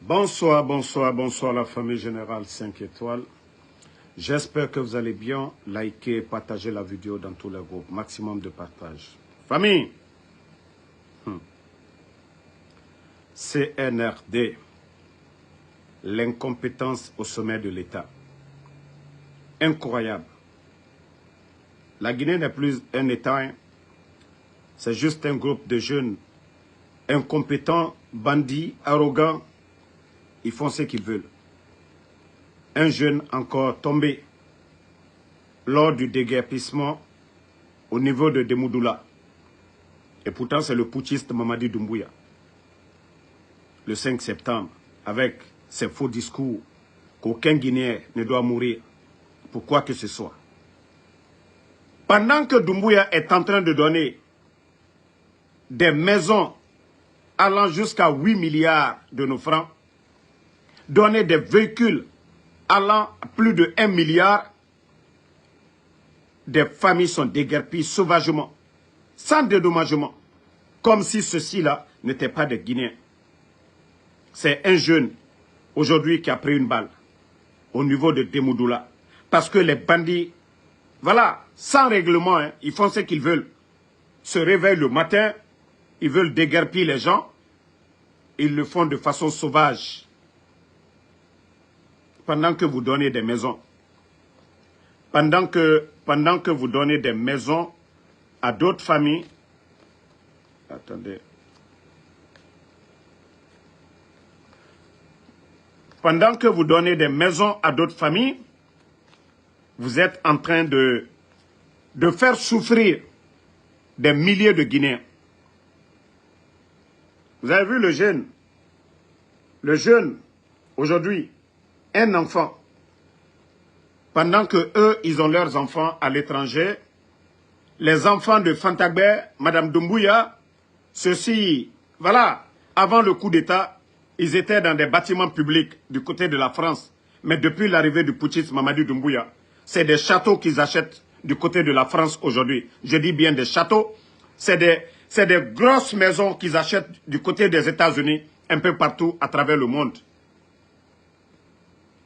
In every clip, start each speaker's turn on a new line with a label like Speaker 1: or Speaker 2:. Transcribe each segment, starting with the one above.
Speaker 1: Bonsoir, bonsoir, bonsoir la famille générale 5 étoiles. J'espère que vous allez bien. Likez et partagez la vidéo dans tous les groupes. Maximum de partage. Famille, CNRD, l'incompétence au sommet de l'État. Incroyable. La Guinée n'est plus un État, hein. C'est juste un groupe de jeunes incompétents, bandits, arrogants. Ils font ce qu'ils veulent. Un jeune encore tombé lors du déguerpissement au niveau de Demoudoula. Et pourtant, c'est le putschiste Mamadi Doumbouya. Le 5 septembre, avec ses faux discours qu'aucun Guinéen ne doit mourir pour quoi que ce soit. Pendant que Doumbouya est en train de donner des maisons allant jusqu'à 8 milliards de nos francs, donner des véhicules allant à plus de 1 milliard, des familles sont déguerpies sauvagement, sans dédommagement, comme si ceux-ci-là n'étaient pas des Guinéens. C'est un jeune, aujourd'hui, qui a pris une balle au niveau de Demoudoula. Parce que les bandits, voilà, sans règlement, hein, ils font ce qu'ils veulent. Se réveillent le matin, ils veulent déguerpir les gens. Ils le font de façon sauvage. Pendant que vous donnez des maisons. Pendant que vous donnez des maisons à d'autres familles. Attendez. Pendant que vous donnez des maisons à d'autres familles, vous êtes en train de faire souffrir des milliers de Guinéens. Vous avez vu le jeune, aujourd'hui, un enfant, pendant que eux, ils ont leurs enfants à l'étranger, les enfants de Fantagbe, Madame Doumbouya, ceux-ci, voilà, avant le coup d'État, ils étaient dans des bâtiments publics du côté de la France. Mais depuis l'arrivée du putschiste Mamadi Doumbouya, c'est des châteaux qu'ils achètent du côté de la France aujourd'hui. Je dis bien des châteaux. C'est des grosses maisons qu'ils achètent du côté des États-Unis, un peu partout à travers le monde.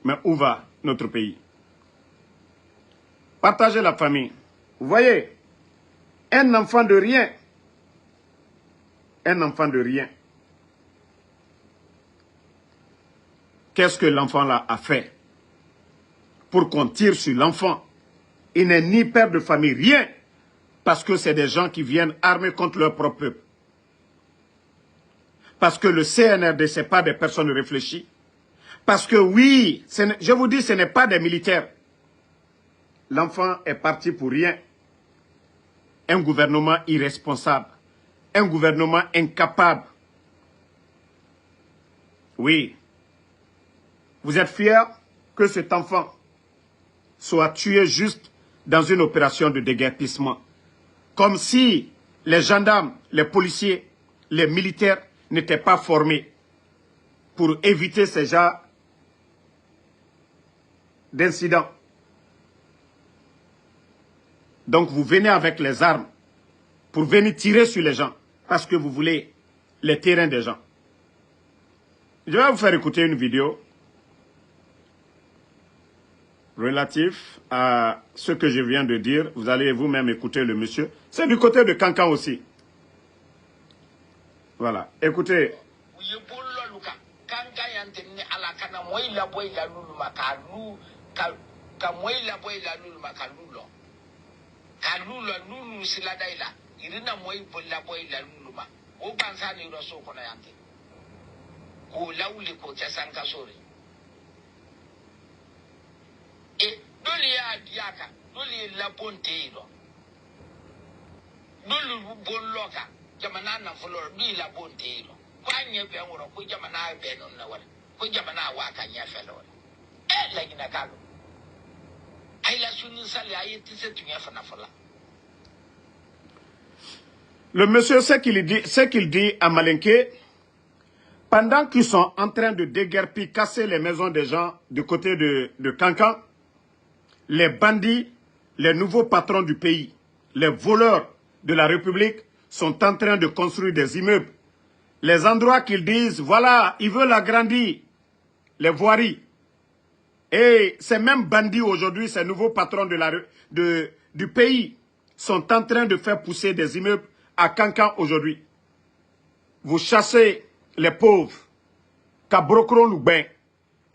Speaker 1: Mais où va notre pays? Partagez la famille. Vous voyez, un enfant de rien. Un enfant de rien. Qu'est-ce que l'enfant là a fait pour qu'on tire sur l'enfant? Il n'est ni père de famille, rien. Parce que c'est des gens qui viennent armés contre leur propre peuple. Parce que le CNRD, ce n'est pas des personnes réfléchies. Parce que oui, je vous dis, ce n'est pas des militaires. L'enfant est parti pour rien. Un gouvernement irresponsable. Un gouvernement incapable. Oui. Vous êtes fiers que cet enfant soit tué juste dans une opération de déguerpissement. Comme si les gendarmes, les policiers, les militaires n'étaient pas formés pour éviter ces genres d'incidents. Donc vous venez avec les armes pour venir tirer sur les gens parce que vous voulez les terrains des gens. Je vais vous faire écouter une vidéo relatif à ce que je viens de dire. Vous allez vous-même écouter le monsieur. C'est du côté de Kankan aussi. Voilà, écoutez.
Speaker 2: E dole ya diaka dole la bonte ilo dole bon loka jamana na flor bi la bonte ilo kwanye be ngoro ko jamana be non na wala ko jamana wa ka nya felo la gina kalo ay la sunu sali ay tise tunya fana fola.
Speaker 1: Le monsieur, ce qu'il dit à Malinké, pendant qu'ils sont en train de déguerpir, casser les maisons des gens du côté de Kankan, les bandits, les nouveaux patrons du pays, les voleurs de la République sont en train de construire des immeubles. Les endroits qu'ils disent, voilà, ils veulent agrandir les voiries. Et ces mêmes bandits aujourd'hui, ces nouveaux patrons du pays, sont en train de faire pousser des immeubles à Kankan aujourd'hui. Vous chassez les pauvres, Kabrokron-Loubin.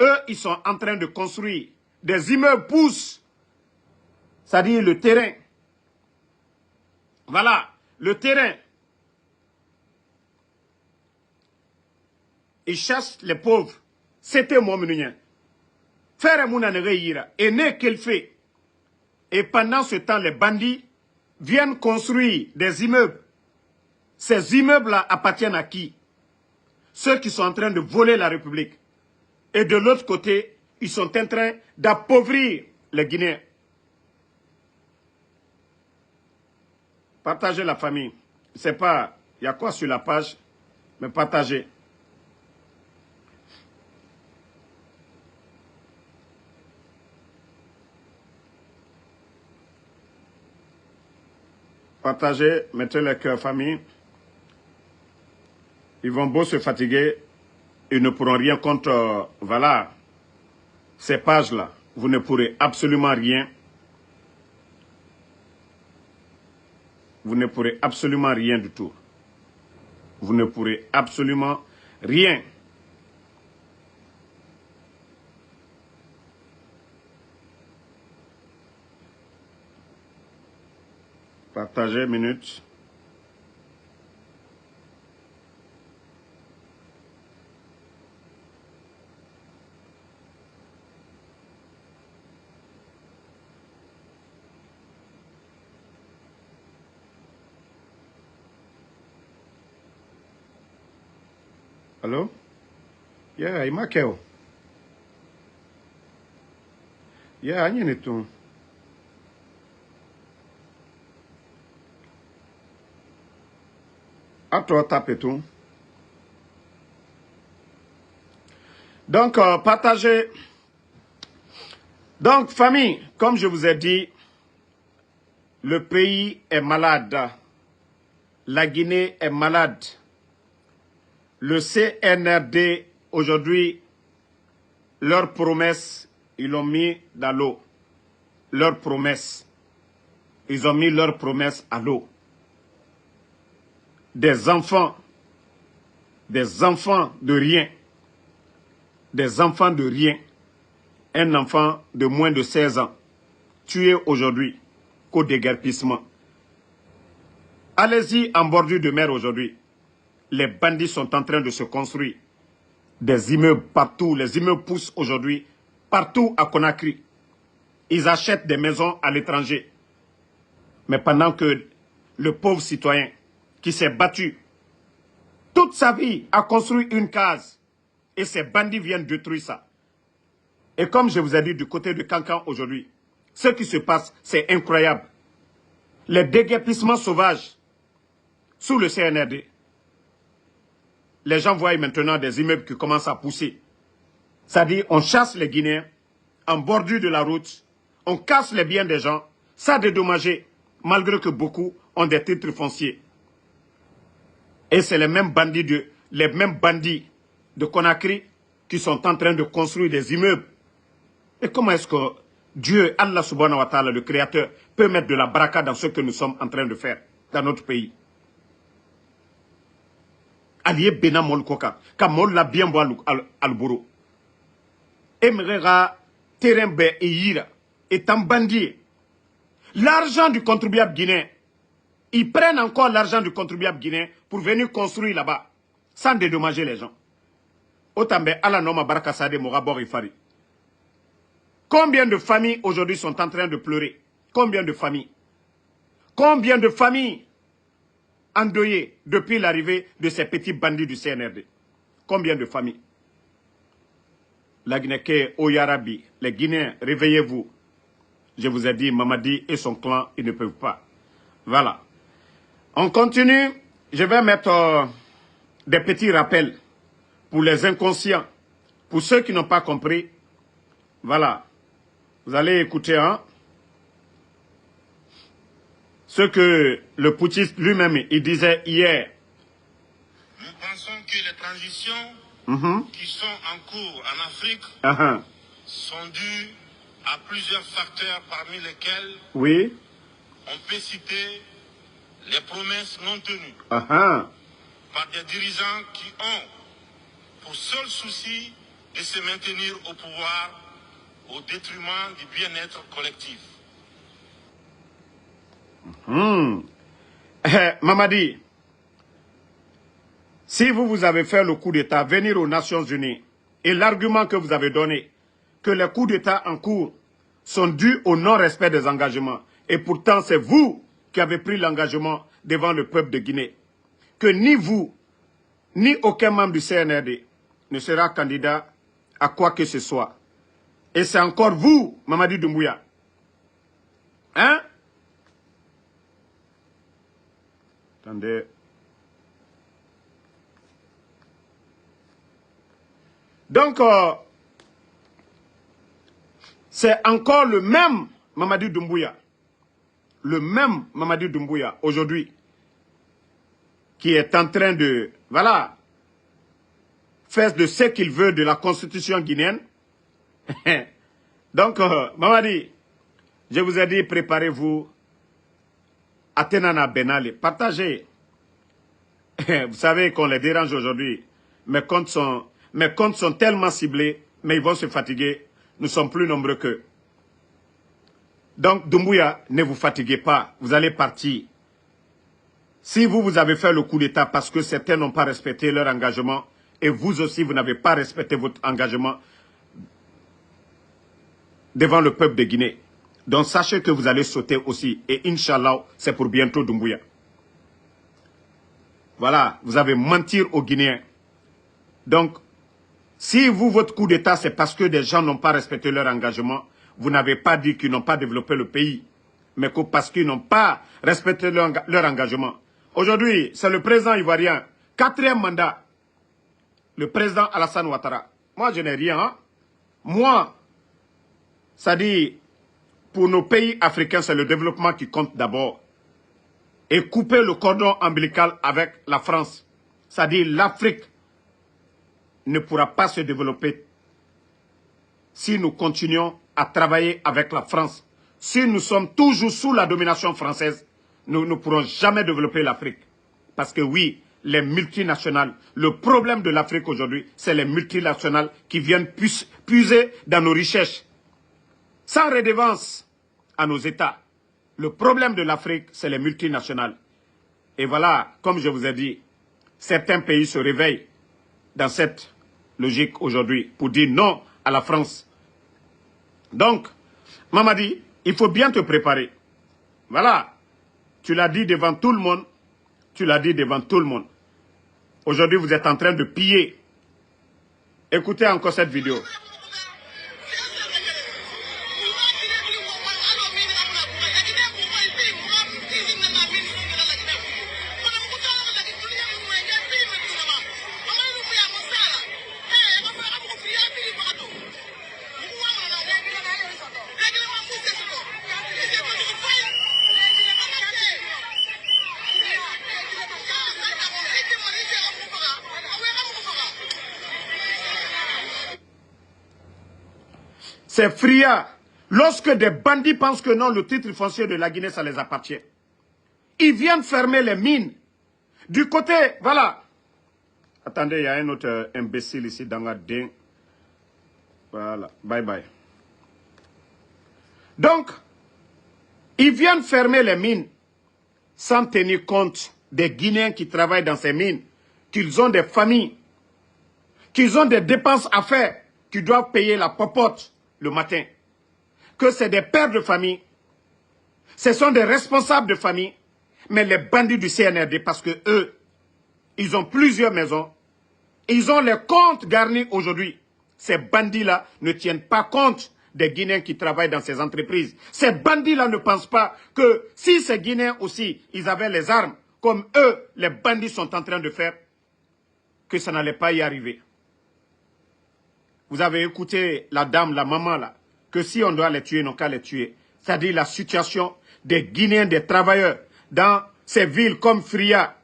Speaker 1: Eux, ils sont en train de construire des immeubles poussent. C'est-à-dire le terrain. Voilà, le terrain. Ils chassent les pauvres. C'était mon menunien. Faire mon ira. Et n'est qu'elle fait. Et pendant ce temps, les bandits viennent construire des immeubles. Ces immeubles-là appartiennent à qui? Ceux qui sont en train de voler la République. Et de l'autre côté, ils sont en train d'appauvrir les Guinéens. Partagez la famille. Je ne sais pas, il y a quoi sur la page, mais partagez. Partagez, mettez le cœur famille. Ils vont beau se fatiguer, ils ne pourront rien contre, voilà, ces pages-là. Vous ne pourrez absolument rien. Vous ne pourrez absolument rien du tout. Vous ne pourrez absolument rien. Partagez, minute. Allô? Yeah, Imakeo. Yeah, Anyenitum. À toi, tape tout. Donc, partagez. Donc, famille, comme je vous ai dit, le pays est malade. La Guinée est malade. Le CNRD, aujourd'hui, leurs promesses, ils l'ont mis dans l'eau. Leurs promesses. Ils ont mis leurs promesses à l'eau. Des enfants de rien. Des enfants de rien. Un enfant de moins de 16 ans, tué aujourd'hui, qu'au déguerpissement. Allez-y en bordure de mer aujourd'hui. Les bandits sont en train de se construire. Des immeubles partout. Les immeubles poussent aujourd'hui partout à Conakry. Ils achètent des maisons à l'étranger. Mais pendant que le pauvre citoyen qui s'est battu toute sa vie a construit une case et ces bandits viennent détruire ça. Et comme je vous ai dit du côté de Kankan aujourd'hui, ce qui se passe, c'est incroyable. Les déguerpissements sauvages sous le CNRD. Les gens voient maintenant des immeubles qui commencent à pousser. C'est-à-dire, on chasse les Guinéens en bordure de la route, on casse les biens des gens, ça a dédommagé, malgré que beaucoup ont des titres fonciers. Et c'est les mêmes bandits de Conakry qui sont en train de construire des immeubles. Et comment est-ce que Dieu, Allah subhanahu wa ta'ala, le Créateur, peut mettre de la baraka dans ce que nous sommes en train de faire dans notre pays? Allié Bena Molkoka, Kamol la bien bois al-Bourou. Emrera, Terembe et Yira, est un bandit. L'argent du contribuable guinéen, ils prennent encore l'argent du contribuable guinéen pour venir construire là-bas, sans dédommager les gens. Otambe, ala noma baraka sade morabor ifari. Combien de familles aujourd'hui sont en train de pleurer? Combien de familles? Combien de familles endeuillées depuis l'arrivée de ces petits bandits du CNRD? Combien de familles? La Guinée, Oyarabi, les Guinéens, réveillez-vous. Je vous ai dit, Mamadi et son clan, ils ne peuvent pas. Voilà. On continue. Je vais mettre des petits rappels pour les inconscients. Pour ceux qui n'ont pas compris, voilà. Vous allez écouter ce que le putschiste lui-même il disait hier.
Speaker 3: Nous pensons que les transitions qui sont en cours en Afrique sont dus à plusieurs facteurs, parmi lesquels
Speaker 1: oui,
Speaker 3: on peut citer les promesses non tenues par des dirigeants qui ont pour seul souci de se maintenir au pouvoir au détriment du bien-être collectif.
Speaker 1: Mamadi, si vous avez fait le coup d'État, venir aux Nations Unies, et l'argument que vous avez donné, que les coups d'État en cours sont dus au non-respect des engagements, et pourtant c'est vous qui avez pris l'engagement devant le peuple de Guinée, que ni vous, ni aucun membre du CNRD ne sera candidat à quoi que ce soit. Et c'est encore vous, Mamadi Doumbouya. Hein? Attendez. Donc, c'est encore le même Mamadi Doumbouya. Le même Mamadi Doumbouya, aujourd'hui, qui est en train de, voilà, faire de ce qu'il veut de la constitution guinéenne. Donc, Mamadi, je vous ai dit, préparez-vous à Tenana Benali. Partagez. Vous savez qu'on les dérange aujourd'hui. Mes comptes sont tellement ciblés, mais ils vont se fatiguer. Nous sommes plus nombreux qu'eux. Donc, Doumbouya, ne vous fatiguez pas. Vous allez partir. Si vous avez fait le coup d'État parce que certains n'ont pas respecté leur engagement, et vous aussi, vous n'avez pas respecté votre engagement devant le peuple de Guinée. Donc, sachez que vous allez sauter aussi. Et Inch'Allah, c'est pour bientôt Doumbouya. Voilà, vous avez menti aux Guinéens. Donc, si votre coup d'État, c'est parce que des gens n'ont pas respecté leur engagement, vous n'avez pas dit qu'ils n'ont pas développé le pays, mais que parce qu'ils n'ont pas respecté leur engagement. Aujourd'hui, c'est le président ivoirien, 4e mandat, le président Alassane Ouattara. Moi, je n'ai rien. Hein? Moi, ça dit, pour nos pays africains, c'est le développement qui compte d'abord. Et couper le cordon ombilical avec la France. Ça dit, l'Afrique ne pourra pas se développer si nous continuons à travailler avec la France. Si nous sommes toujours sous la domination française, nous ne pourrons jamais développer l'Afrique. Parce que oui, les multinationales, le problème de l'Afrique aujourd'hui, c'est les multinationales qui viennent puiser dans nos richesses. Sans redevance à nos États. Le problème de l'Afrique, c'est les multinationales. Et voilà, comme je vous ai dit, certains pays se réveillent dans cette logique aujourd'hui pour dire non à la France. Donc, Mamadi, il faut bien te préparer. Voilà, tu l'as dit devant tout le monde. Tu l'as dit devant tout le monde. Aujourd'hui, vous êtes en train de piller. Écoutez encore cette vidéo. C'est Fria. Lorsque des bandits pensent que non, le titre foncier de la Guinée, ça les appartient. Ils viennent fermer les mines. Du côté, voilà. Attendez, il y a un autre imbécile ici dans la ding. Voilà, bye bye. Donc, ils viennent fermer les mines sans tenir compte des Guinéens qui travaillent dans ces mines, qu'ils ont des familles, qu'ils ont des dépenses à faire, qu'ils doivent payer la popote le matin, que c'est des pères de famille, ce sont des responsables de famille, mais les bandits du CNRD, parce que eux, ils ont plusieurs maisons, ils ont les comptes garnis aujourd'hui. Ces bandits-là ne tiennent pas compte des Guinéens qui travaillent dans ces entreprises. Ces bandits-là ne pensent pas que si ces Guinéens aussi, ils avaient les armes, comme eux, les bandits sont en train de faire, que ça n'allait pas y arriver. Vous avez écouté la dame, la maman là, que si on doit les tuer, non qu'à les tuer. C'est-à-dire la situation des Guinéens, des travailleurs, dans ces villes comme Fria,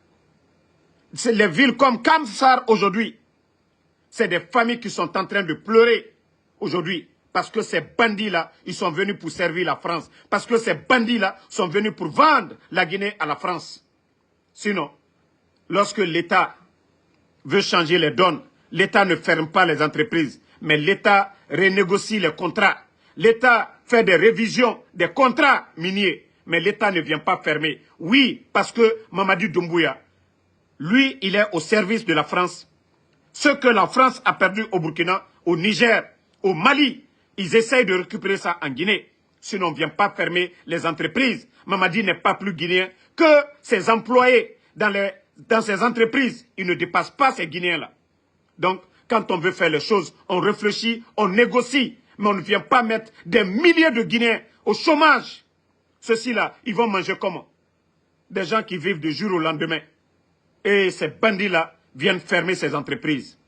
Speaker 1: les villes comme Kamsar aujourd'hui. c'est des familles qui sont en train de pleurer aujourd'hui. Parce que ces bandits-là, ils sont venus pour servir la France. Parce que ces bandits-là sont venus pour vendre la Guinée à la France. Sinon, lorsque l'État veut changer les donnes, l'État ne ferme pas les entreprises, mais l'État renégocie les contrats. L'État fait des révisions des contrats miniers, mais l'État ne vient pas fermer. Oui, parce que Mamadi Doumbouya, lui, il est au service de la France. Ce que la France a perdu au Burkina, au Niger, au Mali, ils essayent de récupérer ça en Guinée. Sinon, on ne vient pas fermer les entreprises. Mamadi n'est pas plus guinéen que ses employés dans ces entreprises. Ils ne dépassent pas ces Guinéens-là. Donc, quand on veut faire les choses, on réfléchit, on négocie. Mais on ne vient pas mettre des milliers de Guinéens au chômage. Ceux-ci-là, ils vont manger comment? Des gens qui vivent du jour au lendemain. Et ces bandits-là viennent fermer ces entreprises.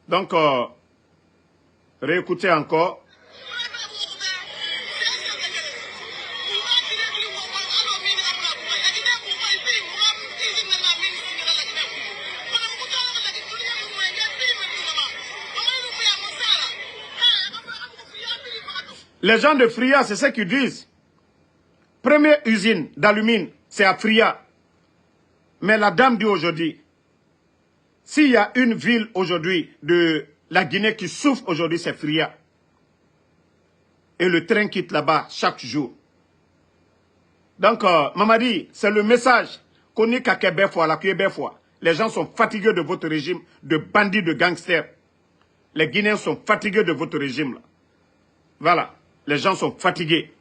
Speaker 1: Donc, réécoutez encore. Les gens de Fria, c'est ce qu'ils disent. Première usine d'alumine, c'est à Fria. Mais la dame dit aujourd'hui, s'il y a une ville aujourd'hui de la Guinée qui souffre aujourd'hui, c'est Fria. Et le train quitte là-bas chaque jour. Donc, Mamadi, c'est le message qu'on est qu'à Québec, la Québec. Les gens sont fatigués de votre régime de bandits, de gangsters. Les Guinéens sont fatigués de votre régime. Là. Voilà. Les gens sont fatigués.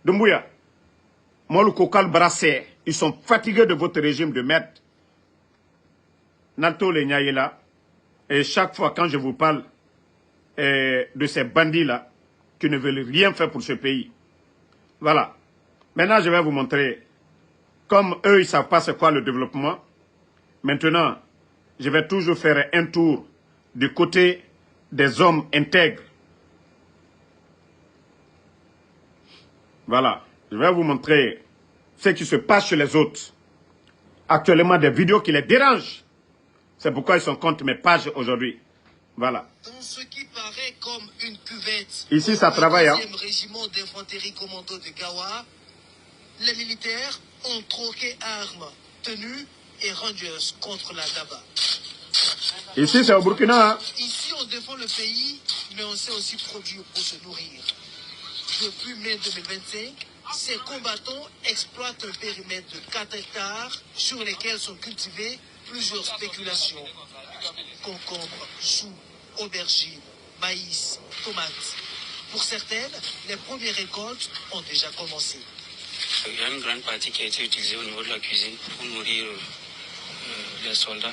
Speaker 1: Doumbouya, Molukokal Brassé, ils sont fatigués de votre régime de merde. Nalto le Nyayela. Et chaque fois quand je vous parle de ces bandits-là, qui ne veulent rien faire pour ce pays. Voilà. Maintenant, je vais vous montrer, comme eux, ils ne savent pas c'est quoi le développement. Maintenant, je vais toujours faire un tour du côté des hommes intègres. Voilà. Je vais vous montrer ce qui se passe chez les autres. Actuellement, des vidéos qui les dérangent. C'est pourquoi ils sont contre mes pages aujourd'hui. Voilà.
Speaker 4: Dans ce qui paraît comme une cuvette,
Speaker 1: ici ça travaille.
Speaker 4: Au 2e régiment d'infanterie commando de Gawa, les militaires ont troqué armes, tenues et rangers contre la Daba.
Speaker 1: Ici c'est au Burkina. Hein?
Speaker 4: Ici on défend le pays, mais on sait aussi produire pour se nourrir. Depuis mai 2025, ces combattants exploitent un périmètre de 4 hectares sur lesquels sont cultivées plusieurs spéculations. Concombres, choux, aubergines, maïs, tomates. Pour certaines, les premières récoltes ont déjà commencé.
Speaker 5: Il y a une grande partie qui a été utilisée au niveau de la cuisine pour nourrir les soldats.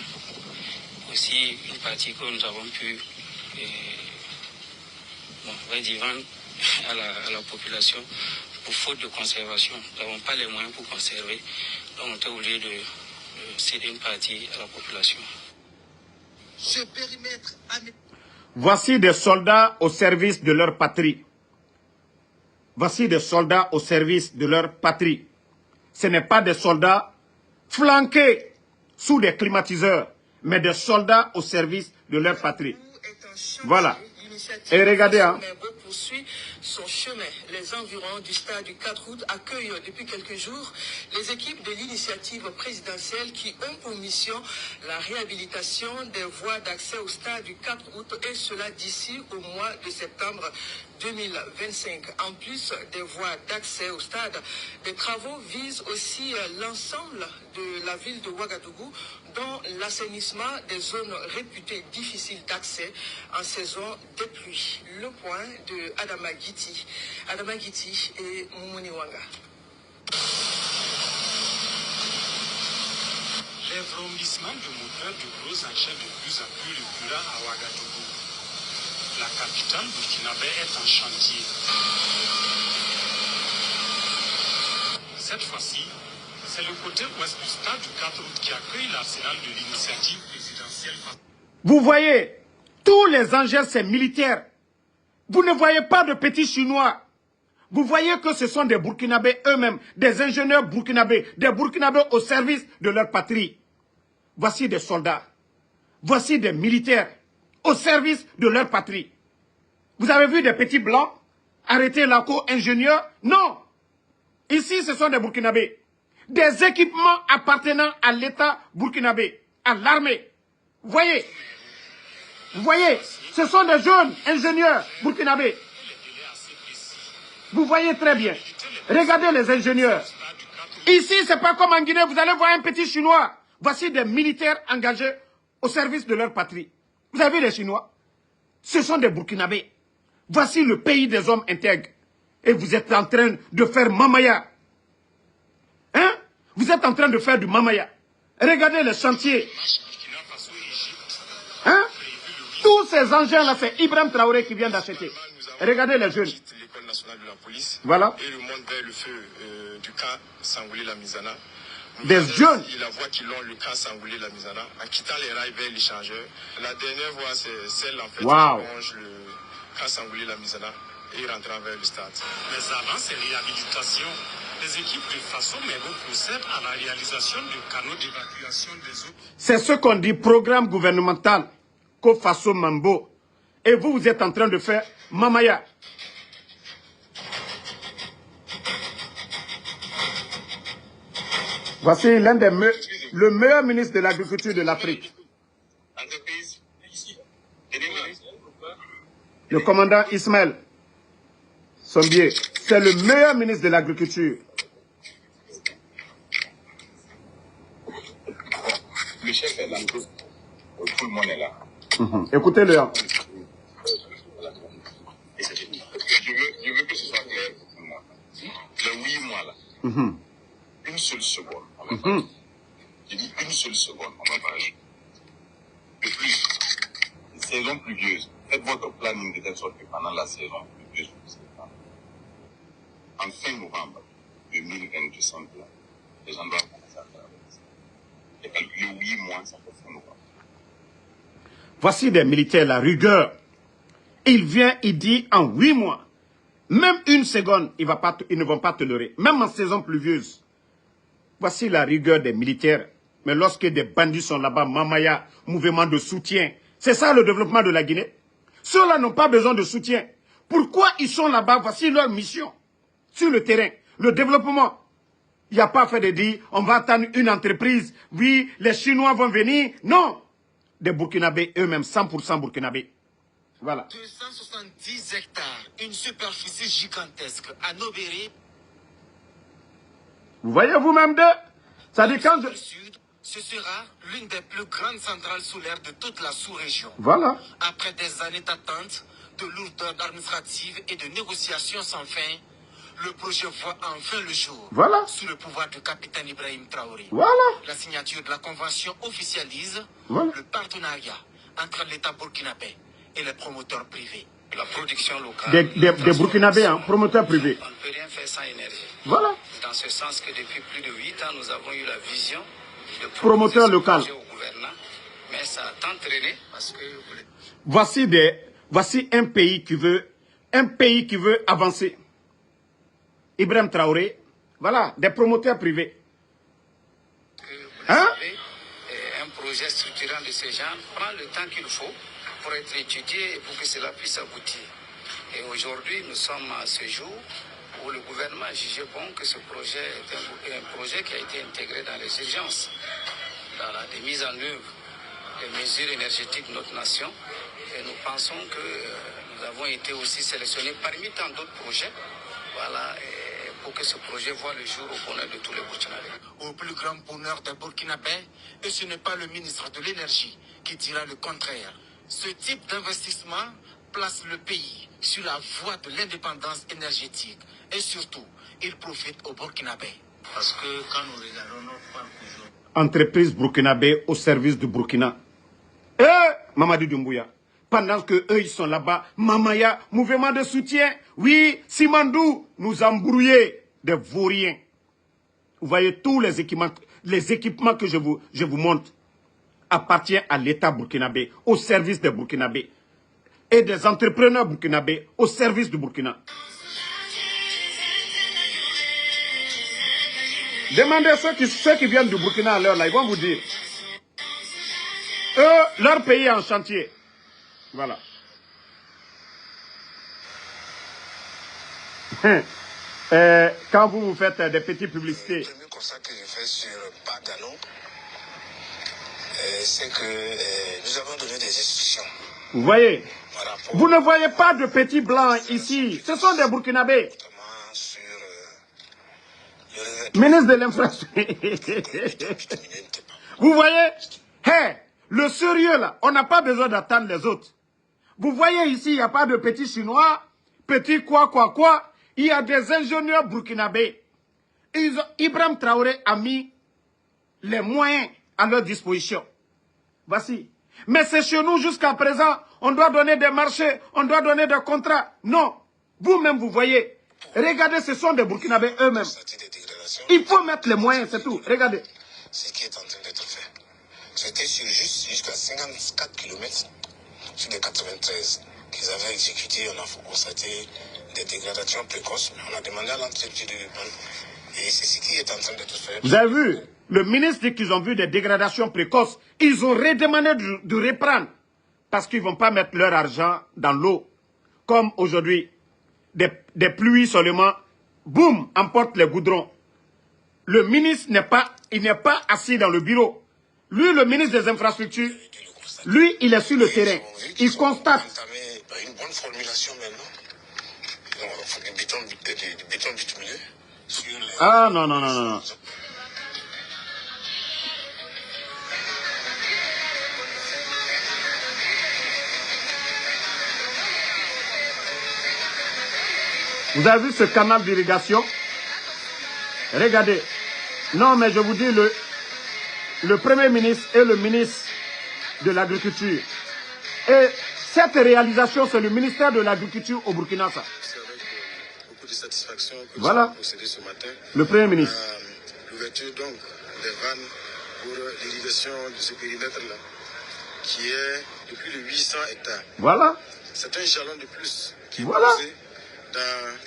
Speaker 5: Aussi une partie que nous avons pu vendre à la population pour faute de conservation. Nous n'avons pas les moyens pour conserver, donc on était obligé de céder une partie à la population.
Speaker 4: Ce périmètre...
Speaker 1: Voici des soldats au service de leur patrie. Voici des soldats au service de leur patrie. Ce n'est pas des soldats flanqués sous des climatiseurs, mais des soldats au service de leur patrie. Voilà. Et regardez, hein.
Speaker 4: Poursuit son chemin. Les environs du stade du 4 août accueillent depuis quelques jours les équipes de l'initiative présidentielle qui ont pour mission la réhabilitation des voies d'accès au stade du 4 août et cela d'ici au mois de septembre 2025. En plus des voies d'accès au stade, des travaux visent aussi l'ensemble de la ville de Ouagadougou, dont l'assainissement des zones réputées difficiles d'accès en saison des pluies. Le point de Adama Giti. Adama Giti et Moumouni Wanga.
Speaker 3: Les vrombissements de moteurs de gros engins de plus en plus récurrents à Ouagadougou. La capitale burkinabé est en chantier. Cette fois-ci, c'est le côté ouest du stade du 4 août qui accueille l'arsenal de l'initiative présidentielle.
Speaker 1: Vous voyez, tous les engins, c'est militaire. Vous ne voyez pas de petits Chinois. Vous voyez que ce sont des Burkinabés eux-mêmes, des ingénieurs burkinabés, des Burkinabés au service de leur patrie. Voici des soldats. Voici des militaires au service de leur patrie. Vous avez vu des petits blancs arrêter la co-ingénieurs? Non. Ici, ce sont des Burkinabés. Des équipements appartenant à l'État burkinabé, à l'armée. Vous voyez? Vous voyez? Ce sont des jeunes ingénieurs burkinabés. Vous voyez très bien. Regardez les ingénieurs. Ici, ce n'est pas comme en Guinée, vous allez voir un petit Chinois. Voici des militaires engagés au service de leur patrie. Vous avez vu les Chinois? Ce sont des Burkinabés. Voici le pays des hommes intègres. Et vous êtes en train de faire mamaya. Hein? Vous êtes en train de faire du mamaya. Regardez les chantiers. Hein? Tous ces engins-là, c'est Ibrahim Traoré qui vient d'acheter. Regardez les jeunes.
Speaker 3: L'école nationale de la police.
Speaker 1: Voilà.
Speaker 3: Et le monde vers le feu du camp Sangoulé-Lamizana.
Speaker 1: Des jeunes.
Speaker 3: La voie qui longe le camp Sangoulé-Lamizana, en quittant les rails vers l'échangeur. La dernière voie, c'est celle en fait qui longe le camp Sangoulé-Lamizana et rentrant vers le stade.
Speaker 6: Mais avant ces réhabilitations, les équipes de Faso Membo procèdent à la réalisation de canaux d'évacuation des eaux.
Speaker 1: C'est ce qu'on dit programme gouvernemental qu'au Faso Membo. Et vous, vous êtes en train de faire mamaya. Voici l'un des le meilleur ministre de l'agriculture de l'Afrique. Le commandant Ismaël Sombier, c'est le meilleur ministre de l'agriculture.
Speaker 3: Le chef est là, tout le monde est là.
Speaker 1: Écoutez-le. Hein.
Speaker 3: Je veux que ce soit clair pour moi. Les 8 mois là, une seule seconde, on va pas. J'ai dit une seule seconde, on va pas. De plus, saison pluvieuse, faites votre planning de telle sorte que pendant la saison pluvieuse, en fin novembre 2022, semble là, les gens doivent commencer à travailler. Et calculer 8 mois, ça fait fin novembre.
Speaker 1: Voici des militaires, la rigueur. Il vient, il dit en 8 mois, même une seconde, ils ne vont pas tolérer, même en saison pluvieuse. Voici la rigueur des militaires. Mais lorsque des bandits sont là-bas, mamaya, mouvement de soutien, c'est ça le développement de la Guinée. Ceux-là n'ont pas besoin de soutien. Pourquoi ils sont là-bas? Voici leur mission. Sur le terrain, le développement. Il n'y a pas fait de dire, on va attendre une entreprise, oui, les Chinois vont venir. Non. Des Burkinabés eux-mêmes, 100% Burkinabés. Voilà.
Speaker 2: 270 hectares, une superficie gigantesque à Nobéré.
Speaker 1: Vous voyez vous-même deux? Ça dit quand
Speaker 2: ce sera l'une des plus grandes centrales solaires de toute la sous-région.
Speaker 1: Voilà.
Speaker 2: Après des années d'attente, de lourdeur administrative et de négociations sans fin, le projet voit enfin le jour.
Speaker 1: Voilà.
Speaker 2: Sous le pouvoir du capitaine Ibrahim Traoré.
Speaker 1: Voilà.
Speaker 2: La signature de la convention officialise le partenariat entre l'État burkinabé et les promoteurs privés.
Speaker 5: La production locale.
Speaker 1: Des Burkinabés, hein, promoteurs privés.
Speaker 5: On ne peut rien faire sans énergie.
Speaker 1: Voilà.
Speaker 5: Dans ce sens que depuis plus de 8 ans, nous avons eu la vision de
Speaker 1: promoteur local.
Speaker 5: Au gouvernement, mais ça a tant traîné parce que...
Speaker 1: Voici un pays qui veut avancer. Ibrahim Traoré, voilà, des promoteurs privés.
Speaker 5: Hein? Un projet structurant de ce genre prend le temps qu'il faut pour être étudié et pour que cela puisse aboutir. Et aujourd'hui, nous sommes à ce jour où le gouvernement a jugé bon que ce projet est un projet qui a été intégré dans les urgences, dans la mise en œuvre des mesures énergétiques de notre nation. Et nous pensons que nous avons été aussi sélectionnés parmi tant d'autres projets, voilà, pour que ce projet voit le jour au bonheur de tous les Burkinabés.
Speaker 2: Au plus grand bonheur des Burkinabés, et ce n'est pas le ministre de l'Énergie qui dira le contraire. Ce type d'investissement place le pays sur la voie de l'indépendance énergétique et surtout, il profite aux Burkinabés.
Speaker 6: Parce que quand nous regardons notre parc aujourd'hui...
Speaker 1: Entreprise burkinabé au service du Burkina. Mamadi Doumbouya. Pendant que eux ils sont là-bas, Mamaya, mouvement de soutien. Oui, Simandou, nous embrouillés des vauriens. Vous voyez tous les équipements que je vous montre appartiennent à l'État burkinabé, au service des Burkinabés. Et des entrepreneurs burkinabés au service du Burkina. Demandez ceux qui viennent du Burkina à l'heure là, ils vont vous dire. Eux, leur pays est en chantier. Voilà. Quand vous faites des petites publicités.
Speaker 7: Le premier constat que je fais sur Padano, c'est que nous avons donné des instructions.
Speaker 1: Vous voyez, vous ne voyez pas de petits blancs ici. Ce sont des Burkinabés. Ministre de l'infrastructure. Vous voyez, hey, le sérieux là, on n'a pas besoin d'attendre les autres. Vous voyez ici, il n'y a pas de petits Chinois, petits quoi. Il y a des ingénieurs burkinabés. Ibrahim Traoré a mis les moyens à leur disposition. Voici. Mais c'est chez nous jusqu'à présent, on doit donner des marchés, on doit donner des contrats. Non. Vous-même, vous voyez. Regardez, ce sont des Burkinabés eux-mêmes. Il faut mettre les moyens, c'est tout. Regardez.
Speaker 7: Ce qui est en train d'être fait. C'était jusqu'à 54 km sur les 93 qu'ils avaient exécuté. On a constaté des dégradations précoces. Mais on a demandé à l'entreprise de répondre. Et c'est ce qui est en train d'être fait.
Speaker 1: Vous avez vu? Le ministre dit qu'ils ont vu des dégradations précoces. Ils ont redemandé de reprendre. Parce qu'ils ne vont pas mettre leur argent dans l'eau. Comme aujourd'hui, des pluies seulement, boum, emportent les goudrons. Le ministre n'est pas assis dans le bureau. Lui, le ministre des infrastructures, lui, il est sur le terrain. Il constate.
Speaker 7: Une bonne formulation maintenant. Du béton bitumineux.
Speaker 1: Ah non. Vous avez vu ce canal d'irrigation? Regardez. Non, mais je vous dis, le Premier ministre et le ministre de l'Agriculture. Et cette réalisation, c'est le ministère de l'Agriculture au Burkina Faso.
Speaker 7: C'est avec beaucoup de satisfaction que
Speaker 1: voilà.
Speaker 7: nous avons procédé ce matin.
Speaker 1: Le Premier ministre.
Speaker 7: L'ouverture donc des vannes pour l'irrigation de ce périmètre-là, qui est de plus de 800 hectares.
Speaker 1: Voilà.
Speaker 7: C'est un jalon de plus qui est
Speaker 1: voilà.
Speaker 7: posé dans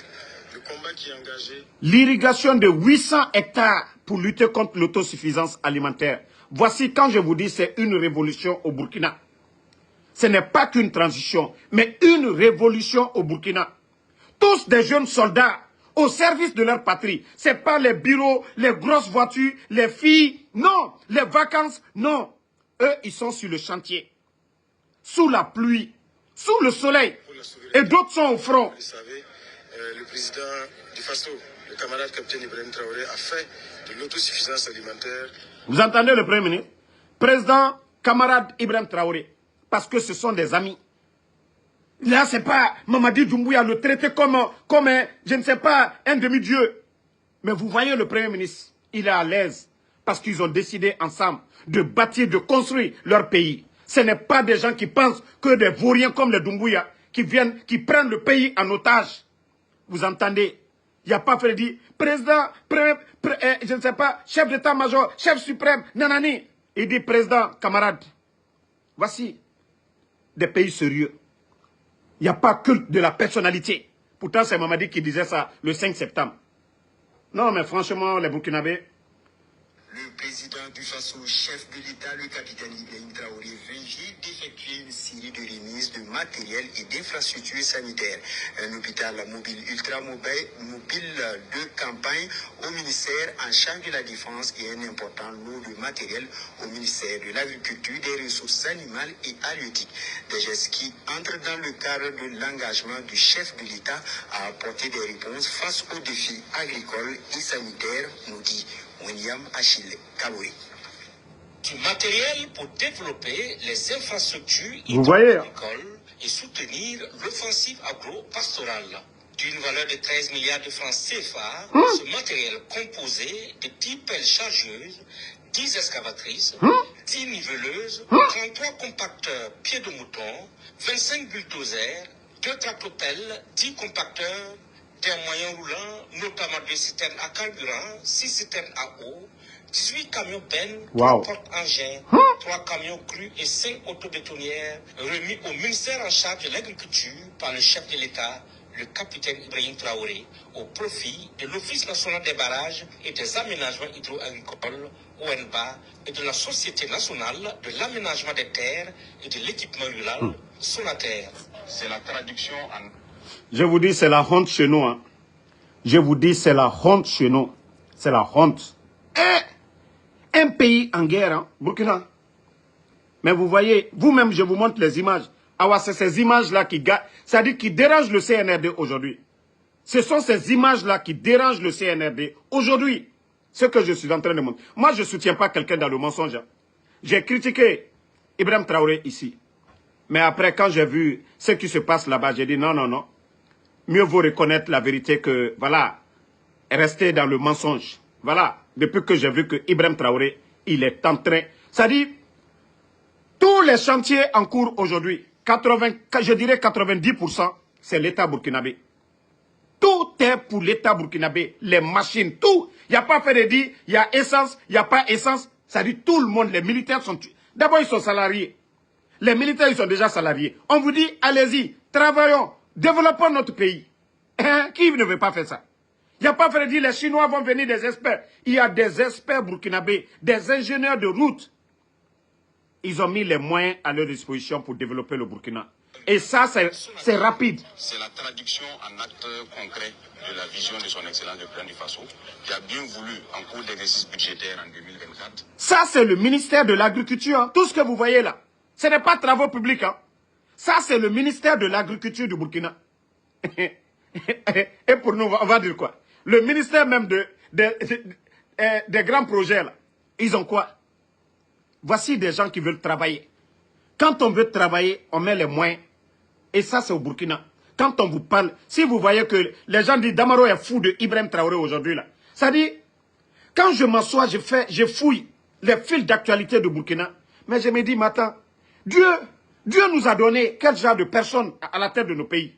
Speaker 7: le combat qui est engagé.
Speaker 1: L'irrigation de 800 hectares pour lutter contre l'autosuffisance alimentaire. Voici quand je vous dis c'est une révolution au Burkina. Ce n'est pas qu'une transition, mais une révolution au Burkina. Tous des jeunes soldats au service de leur patrie. Ce n'est pas les bureaux, les grosses voitures, les filles, non. Les vacances, non. Eux, ils sont sur le chantier. Sous la pluie, sous le soleil. Et d'autres sont au front.
Speaker 7: Vous savez, le président du Faso, le camarade capitaine Ibrahim Traoré, a fait de l'autosuffisance alimentaire.
Speaker 1: Vous entendez le Premier ministre? Président, camarade Ibrahim Traoré. Parce que ce sont des amis. Là, c'est pas Mamadi Doumbouya le traiter comme je ne sais pas, un demi-dieu. Mais vous voyez le Premier ministre, il est à l'aise. Parce qu'ils ont décidé ensemble de bâtir, de construire leur pays. Ce n'est pas des gens qui pensent que des vauriens comme les Doumbouya qui prennent le pays en otage. Vous entendez? Il n'y a pas Freddy, président, je ne sais pas, chef d'état-major, chef suprême, nanani. Il dit président, camarade. Voici des pays sérieux. Il n'y a pas culte de la personnalité. Pourtant, c'est Mamadi qui disait ça le 5 septembre. Non, mais franchement, les Burkinabés...
Speaker 8: Le président du Faso, chef de l'État, le capitaine Ibrahim Traoré, vient d'effectuer une série de remises de matériel et d'infrastructures sanitaires. Un hôpital mobile mobile de campagne au ministère en charge de la Défense et un important lot de matériel au ministère de l'Agriculture, des Ressources animales et halieutiques. Des gestes qui entrent dans le cadre de l'engagement du chef de l'État à apporter des réponses face aux défis agricoles et sanitaires, nous dit William Achille Kabouri.
Speaker 6: Du matériel pour développer les infrastructures
Speaker 1: agricoles
Speaker 6: et soutenir l'offensive agro-pastorale. D'une valeur de 13 milliards de francs CFA, ce matériel composé de 10 pelles chargeuses, 10 excavatrices, 10 niveleuses, 33 compacteurs pieds de mouton, 25 bulldozers, 2 tractopelles, 10 compacteurs, des moyens roulants, notamment 2 citernes à carburant, 6 citernes à eau, 18 camions bennes, 3 porte-engins, 3 camions crus et 5 autobétonnières remis au ministère en charge de l'agriculture par le chef de l'État, le capitaine Ibrahim Traoré au profit de l'Office national des barrages et des aménagements hydro-agricoles, ONBA, et de la Société nationale de l'aménagement des terres et de l'équipement rural, Sonaterre.
Speaker 3: C'est la traduction en...
Speaker 1: Je vous dis, c'est la honte chez nous. Hein. Je vous dis, c'est la honte chez nous. C'est la honte. Un pays en guerre, hein, Burkina. Mais vous voyez, vous-même, je vous montre les images. Ah, c'est ces images-là c'est-à-dire qui dérangent le CNRD aujourd'hui. Ce sont ces images-là qui dérangent le CNRD aujourd'hui. Ce que je suis en train de montrer. Moi, je ne soutiens pas quelqu'un dans le mensonge. J'ai critiqué Ibrahim Traoré ici. Mais après, quand j'ai vu ce qui se passe là-bas, j'ai dit non, non, non. Mieux vaut reconnaître la vérité que, voilà, rester dans le mensonge. Voilà, depuis que j'ai vu que Ibrahim Traoré, il est en train... C'est-à-dire, tous les chantiers en cours aujourd'hui, je dirais 90%, c'est l'État burkinabé. Tout est pour l'État burkinabé. Les machines, tout. Il n'y a pas fait de dire, il y a essence, il n'y a pas essence. C'est-à-dire, tout le monde, les militaires sont... D'abord, ils sont salariés. Les militaires, ils sont déjà salariés. On vous dit, allez-y, travaillons, développons notre pays. Hein? Qui ne veut pas faire ça? Il n'y a pas fait de dire, les Chinois vont venir des experts. Il y a des experts burkinabés, des ingénieurs de route. Ils ont mis les moyens à leur disposition pour développer le Burkina. Et ça, c'est rapide.
Speaker 3: C'est la traduction en actes concrets de la vision de son Excellence le Président du Faso, qui a bien voulu, en cours d'exercice budgétaire en 2024.
Speaker 1: Ça, c'est le ministère de l'Agriculture. Hein. Tout ce que vous voyez là, ce n'est pas travaux publics. Hein. Ça, c'est le ministère de l'Agriculture du Burkina. Et pour nous, on va dire quoi? Le ministère même des grands projets, là, ils ont quoi? Voici des gens qui veulent travailler. Quand on veut travailler, on met les moyens. Et ça, c'est au Burkina. Quand on vous parle, si vous voyez que les gens disent Damaro est fou de Ibrahim Traoré aujourd'hui, là. Ça dit, quand je m'assois, je fouille les fils d'actualité du Burkina. Mais je me dis, mais attends, Dieu nous a donné quel genre de personnes à la tête de nos pays.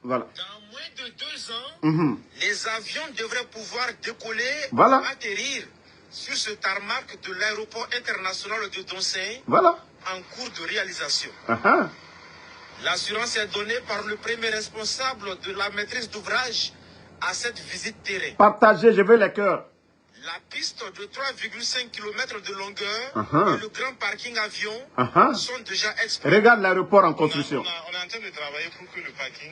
Speaker 1: Voilà.
Speaker 8: Dans moins de 2 ans, les avions devraient pouvoir décoller
Speaker 1: voilà.
Speaker 8: ou atterrir sur ce tarmac de l'aéroport international de Donseng,
Speaker 1: voilà.
Speaker 8: en cours de réalisation.
Speaker 1: Uh-huh.
Speaker 8: L'assurance est donnée par le premier responsable de la maîtrise d'ouvrage à cette visite terrain.
Speaker 1: Partagez, je veux les cœurs.
Speaker 8: La piste de 3,5 km de longueur et le grand parking avion sont déjà exploités.
Speaker 1: Regarde l'aéroport en construction.
Speaker 3: On est en train de travailler pour que le parking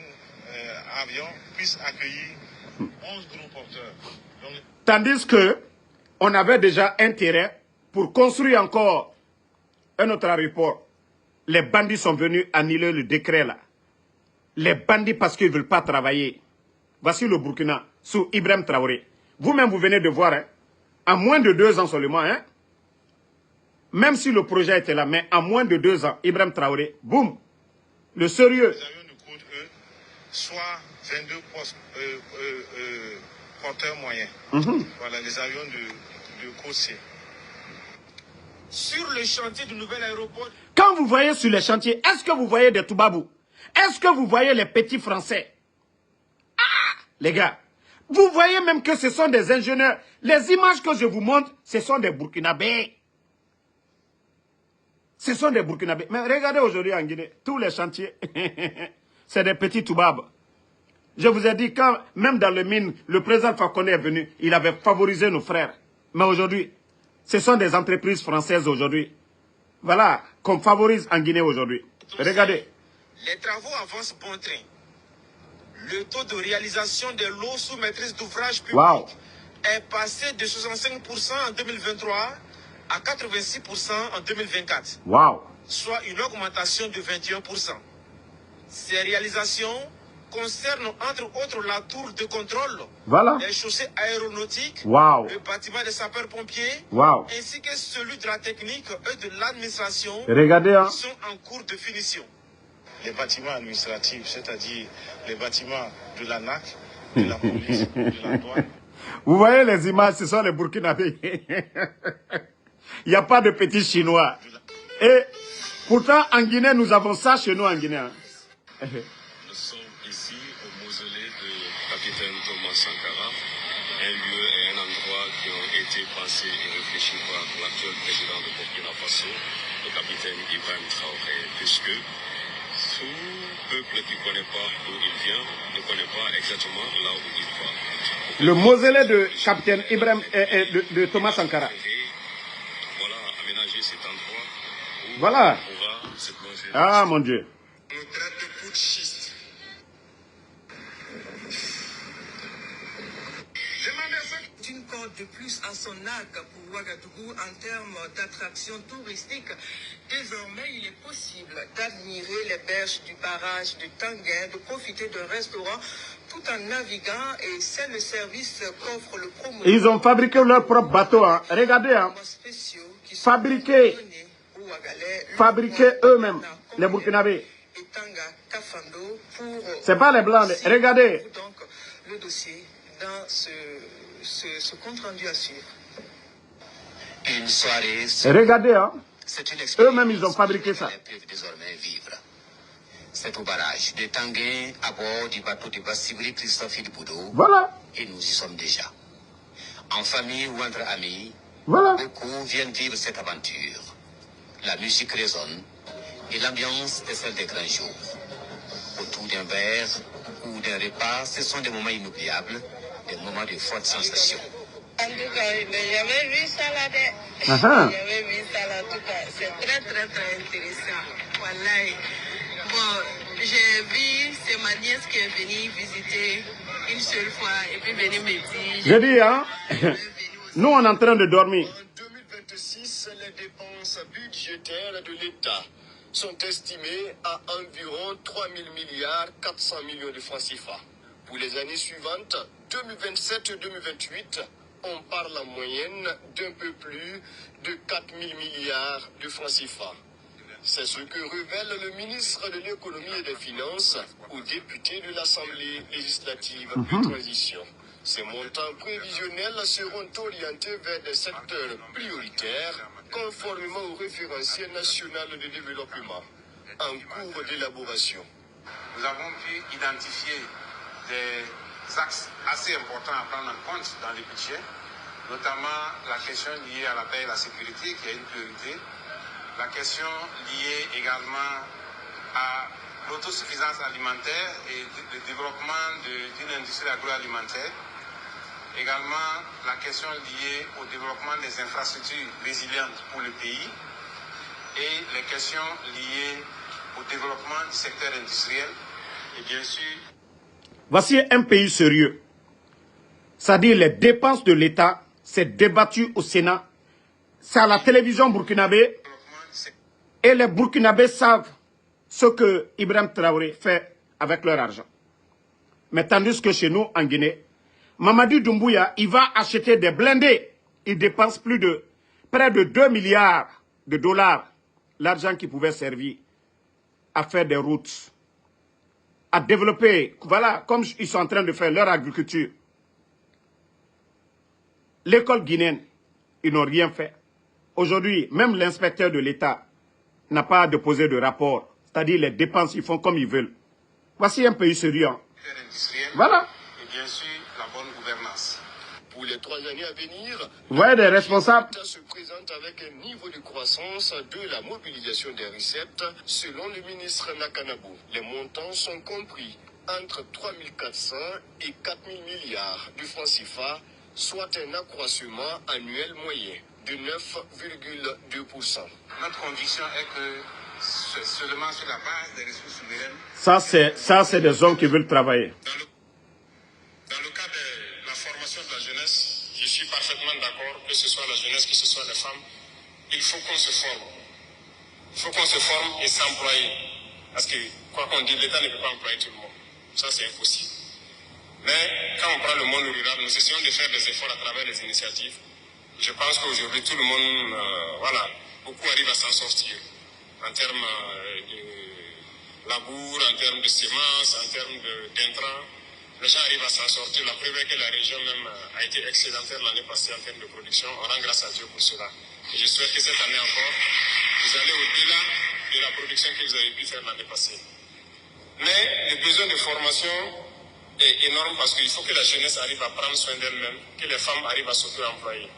Speaker 3: avion puisse accueillir 11 gros porteurs. Donc...
Speaker 1: Tandis que on avait déjà intérêt pour construire encore un autre aéroport. Les bandits sont venus annuler le décret là. Les bandits parce qu'ils ne veulent pas travailler. Voici le Burkina sous Ibrahim Traoré. Vous-même, vous venez de voir, hein, en moins de 2 ans seulement, hein, même si le projet était là, mais en moins de 2 ans, Ibrahim Traoré, boum, le sérieux.
Speaker 3: Les avions de code E, soit 22 porteurs moyens. Voilà, les avions de code C.
Speaker 8: Sur le chantier du nouvel aéroport.
Speaker 1: Quand vous voyez sur les chantiers, est-ce que vous voyez des Toubabou? Est-ce que vous voyez les petits Français? Ah, les gars, vous voyez même que ce sont des ingénieurs. Les images que je vous montre, ce sont des Burkinabés. Ce sont des Burkinabés. Mais regardez aujourd'hui en Guinée, tous les chantiers, c'est des petits Toubabs. Je vous ai dit, quand même dans les mines, le président Fakonde est venu, il avait favorisé nos frères. Mais aujourd'hui, ce sont des entreprises françaises aujourd'hui. Voilà, qu'on favorise en Guinée aujourd'hui. Regardez.
Speaker 8: Les travaux avancent bon train. Le taux de réalisation des lots sous maîtrise d'ouvrage public est passé de 65% en 2023 à 86% en 2024. Soit une augmentation de 21%. Ces réalisations concernent entre autres la tour de contrôle, les chaussées aéronautiques, le bâtiment des sapeurs-pompiers, ainsi que celui de la technique et de l'administration qui sont en cours de finition.
Speaker 3: Les bâtiments administratifs, c'est-à-dire les bâtiments de la NAC, de la police, de la douane.
Speaker 1: Vous voyez les images, ce sont les Burkinabés. Il n'y a pas de petits Chinois. Et pourtant, en Guinée, nous avons ça chez nous en Guinée.
Speaker 3: Nous sommes ici au mausolée de capitaine Thomas Sankara, un lieu et un endroit qui ont été pensés et réfléchis par l'actuel président de Burkina Faso, le capitaine Ibrahim Traoré, puisque peuple qui ne connaît pas d'où il vient, ne connaît pas exactement là où il va.
Speaker 1: Le mausolée de capitaine Ibrahim de Thomas Sankara.
Speaker 3: Voilà, aménager cet endroit où
Speaker 1: voilà.
Speaker 3: on va se plonger.
Speaker 1: Ah mon Dieu.
Speaker 8: On traite de putschiste.
Speaker 4: Une corde de plus à son arc pour Ouagadougou en termes d'attraction touristique. Désormais, il est possible d'admirer les berges du barrage de Tanguin, de profiter d'un restaurant tout en naviguant, et c'est le service qu'offre le promoteur.
Speaker 1: Ils ont fabriqué leur propre bateau. Hein. Regardez, hein. Fabriqué eux-mêmes, les Burkinabés. C'est pas les Blancs. Regardez.
Speaker 4: Donc, le dossier dans ce compte rendu à suivre.
Speaker 6: Une soirée.
Speaker 1: Regardez, hein.
Speaker 6: Eux-mêmes,
Speaker 1: ils ont fabriqué ça.
Speaker 6: Désormais vivre. C'est au barrage de Tanguay, à bord du bateau de Bassibri Christophe Boudou.
Speaker 1: Voilà.
Speaker 6: Et nous y sommes déjà. En famille ou entre amis,
Speaker 1: voilà.
Speaker 6: Beaucoup viennent vivre cette aventure. La musique résonne et l'ambiance est celle des grands jours. Autour d'un verre ou d'un repas, ce sont des moments inoubliables, des moments de forte sensation.
Speaker 4: En tout cas, j'avais vu ça là. J'avais vu ça là, en tout cas. C'est très, très, très intéressant. Voilà. Bon, j'ai vu, c'est ma nièce qui est venue visiter une seule fois et puis venue me dire.
Speaker 1: J'ai dit, hein, nous on est en train de dormir.
Speaker 8: En 2026, les dépenses budgétaires de l'État sont estimées à environ 3 000 milliards 400 millions de francs CFA. Pour les années suivantes, 2027-2028, on parle en moyenne d'un peu plus de 4 000 milliards de francs CFA. C'est ce que révèle le ministre de l'économie et des finances aux députés de l'Assemblée législative de transition. Ces montants prévisionnels seront orientés vers des secteurs prioritaires conformément au référentiel national de développement en cours d'élaboration.
Speaker 3: Nous avons pu identifier des axes assez importants à prendre en compte dans les budgets, notamment la question liée à la paix et la sécurité qui est une priorité, la question liée également à l'autosuffisance alimentaire et le développement d'une industrie agroalimentaire, également la question liée au développement des infrastructures résilientes pour le pays et les questions liées au développement du secteur industriel et bien sûr...
Speaker 1: Voici un pays sérieux. C'est-à-dire les dépenses de l'État, c'est débattu au Sénat, c'est à la télévision burkinabé. Et les Burkinabés savent ce que Ibrahim Traoré fait avec leur argent. Mais tandis que chez nous, en Guinée, Mamadi Doumbouya, il va acheter des blindés. Il dépense près de 2 milliards de dollars. L'argent qui pouvait servir à faire des routes, à développer, voilà, comme ils sont en train de faire leur agriculture. L'école guinéenne, ils n'ont rien fait. Aujourd'hui, même l'inspecteur de l'État n'a pas déposé de rapport. C'est-à-dire les dépenses, ils font comme ils veulent. Voici un pays sérieux. Voilà.
Speaker 3: Et bien sûr, la bonne gouvernance.
Speaker 8: Pour les 3 années à venir,
Speaker 1: vous voyez des responsables
Speaker 8: se présente avec un niveau de croissance de la mobilisation des recettes selon le ministre Nakanabou. Les montants sont compris entre 3 400 et 4 000 milliards de francs CFA, soit un accroissement annuel moyen de 9,2%.
Speaker 3: Notre conviction est que c'est seulement sur la base des ressources souveraines.
Speaker 1: Ça, c'est des hommes qui veulent travailler.
Speaker 3: Dans le cas de la formation de la jeunesse, je suis parfaitement d'accord, que ce soit la jeunesse, que ce soit les femmes, il faut qu'on se forme. Il faut qu'on se forme et s'employer. Parce que, quoi qu'on dise, l'État ne peut pas employer tout le monde. Ça, c'est impossible. Mais quand on prend le monde rural, nous essayons de faire des efforts à travers les initiatives. Je pense qu'aujourd'hui, tout le monde, voilà, beaucoup arrivent à s'en sortir. En termes de labour, en termes de semences, en termes d'intrants. Les gens arrivent à s'en sortir. La preuve est que la région même a été excédentaire l'année passée en termes de production. On rend grâce à Dieu pour cela. Et je souhaite que cette année encore, vous allez au-delà de la production que vous avez pu faire l'année passée. Mais le besoin de formation est énorme parce qu'il faut que la jeunesse arrive à prendre soin d'elle-même, que les femmes arrivent à s'auto-employer.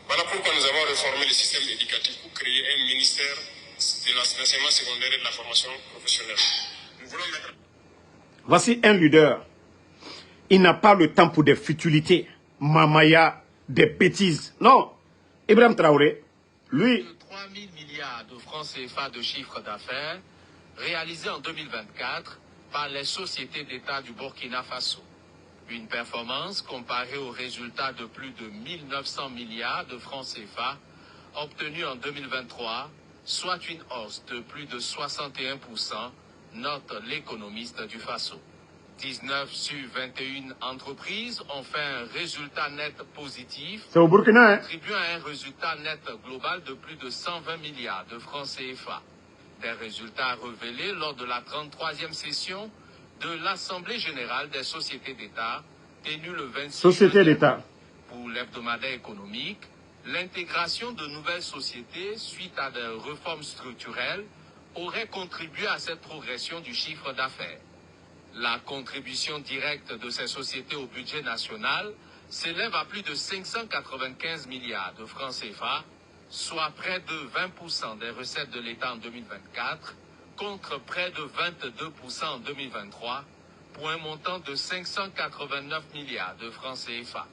Speaker 3: Voilà pourquoi nous avons réformé le système éducatif pour créer un ministère de l'enseignement secondaire et de la formation professionnelle. Nous voulons mettre...
Speaker 1: Voici un leader. Il n'a pas le temps pour des futilités, mamaya, des bêtises. Non. Ibrahim Traoré, lui...
Speaker 9: 3 000 milliards de francs CFA de chiffre d'affaires réalisés en 2024 par les sociétés d'État du Burkina Faso. Une performance comparée aux résultats de plus de 1 900 milliards de francs CFA obtenus en 2023, soit une hausse de plus de 61%, note l'économiste du Faso. 19 sur 21 entreprises ont fait un résultat net positif,
Speaker 1: c'est au Burkina,
Speaker 9: contribuant à un résultat net global de plus de 120 milliards de francs CFA. Des résultats révélés lors de la 33e session de l'Assemblée générale des sociétés d'État, tenue le 26
Speaker 1: Société d'État.
Speaker 9: Pour l'hebdomadaire économique, l'intégration de nouvelles sociétés suite à des réformes structurelles aurait contribué à cette progression du chiffre d'affaires. La contribution directe de ces sociétés au budget national s'élève à plus de 595 milliards de francs CFA, soit près de 20% des recettes de l'État en 2024, contre près de 22% en 2023, pour un montant de 589 milliards de francs CFA.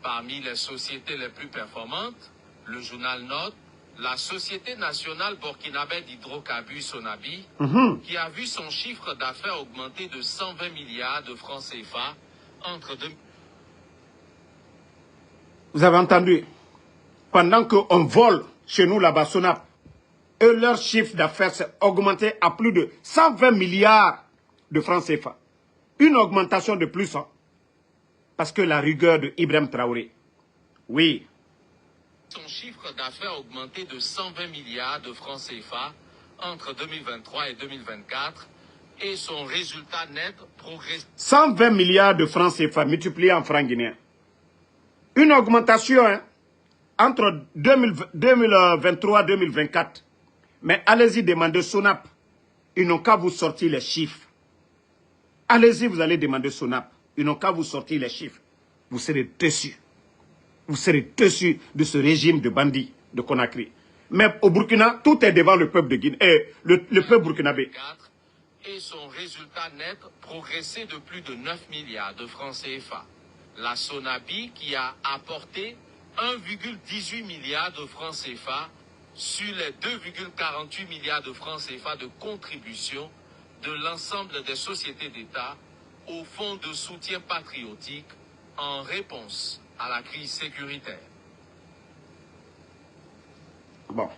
Speaker 9: Parmi les sociétés les plus performantes, le journal note la Société nationale burkinabé d'hydrocarbures Sonabi, qui a vu son chiffre d'affaires augmenter de 120 milliards de francs CFA entre deux...
Speaker 1: Vous avez entendu? Pendant qu'on vole chez nous là-bas, Sonap, eux, leur chiffre d'affaires s'est augmenté à plus de 120 milliards de francs CFA. Une augmentation de plus, hein? Parce que la rigueur de Ibrahim Traoré. Oui.
Speaker 9: Son chiffre d'affaires a augmenté de 120 milliards de francs CFA entre 2023 et 2024 et son résultat net progresse.
Speaker 1: 120 milliards de francs CFA multipliés en francs guinéens. Une augmentation, hein, entre 2023 et 2024. Mais allez-y demander Sonap. Ils n'ont qu'à vous sortir les chiffres. Allez-y, vous allez demander Sonap. Ils n'ont qu'à vous sortir les chiffres. Vous serez déçus. Vous serez déçus de ce régime de bandits de Conakry. Mais au Burkina, tout est devant le peuple de Guinée, le peuple burkinabé.
Speaker 9: Et son résultat net progressé de plus de 9 milliards de francs CFA. La Sonabi qui a apporté 1,18 milliard de francs CFA sur les 2,48 milliards de francs CFA de contribution de l'ensemble des sociétés d'État au fonds de soutien patriotique en réponse à la crise sécuritaire.
Speaker 1: Bon.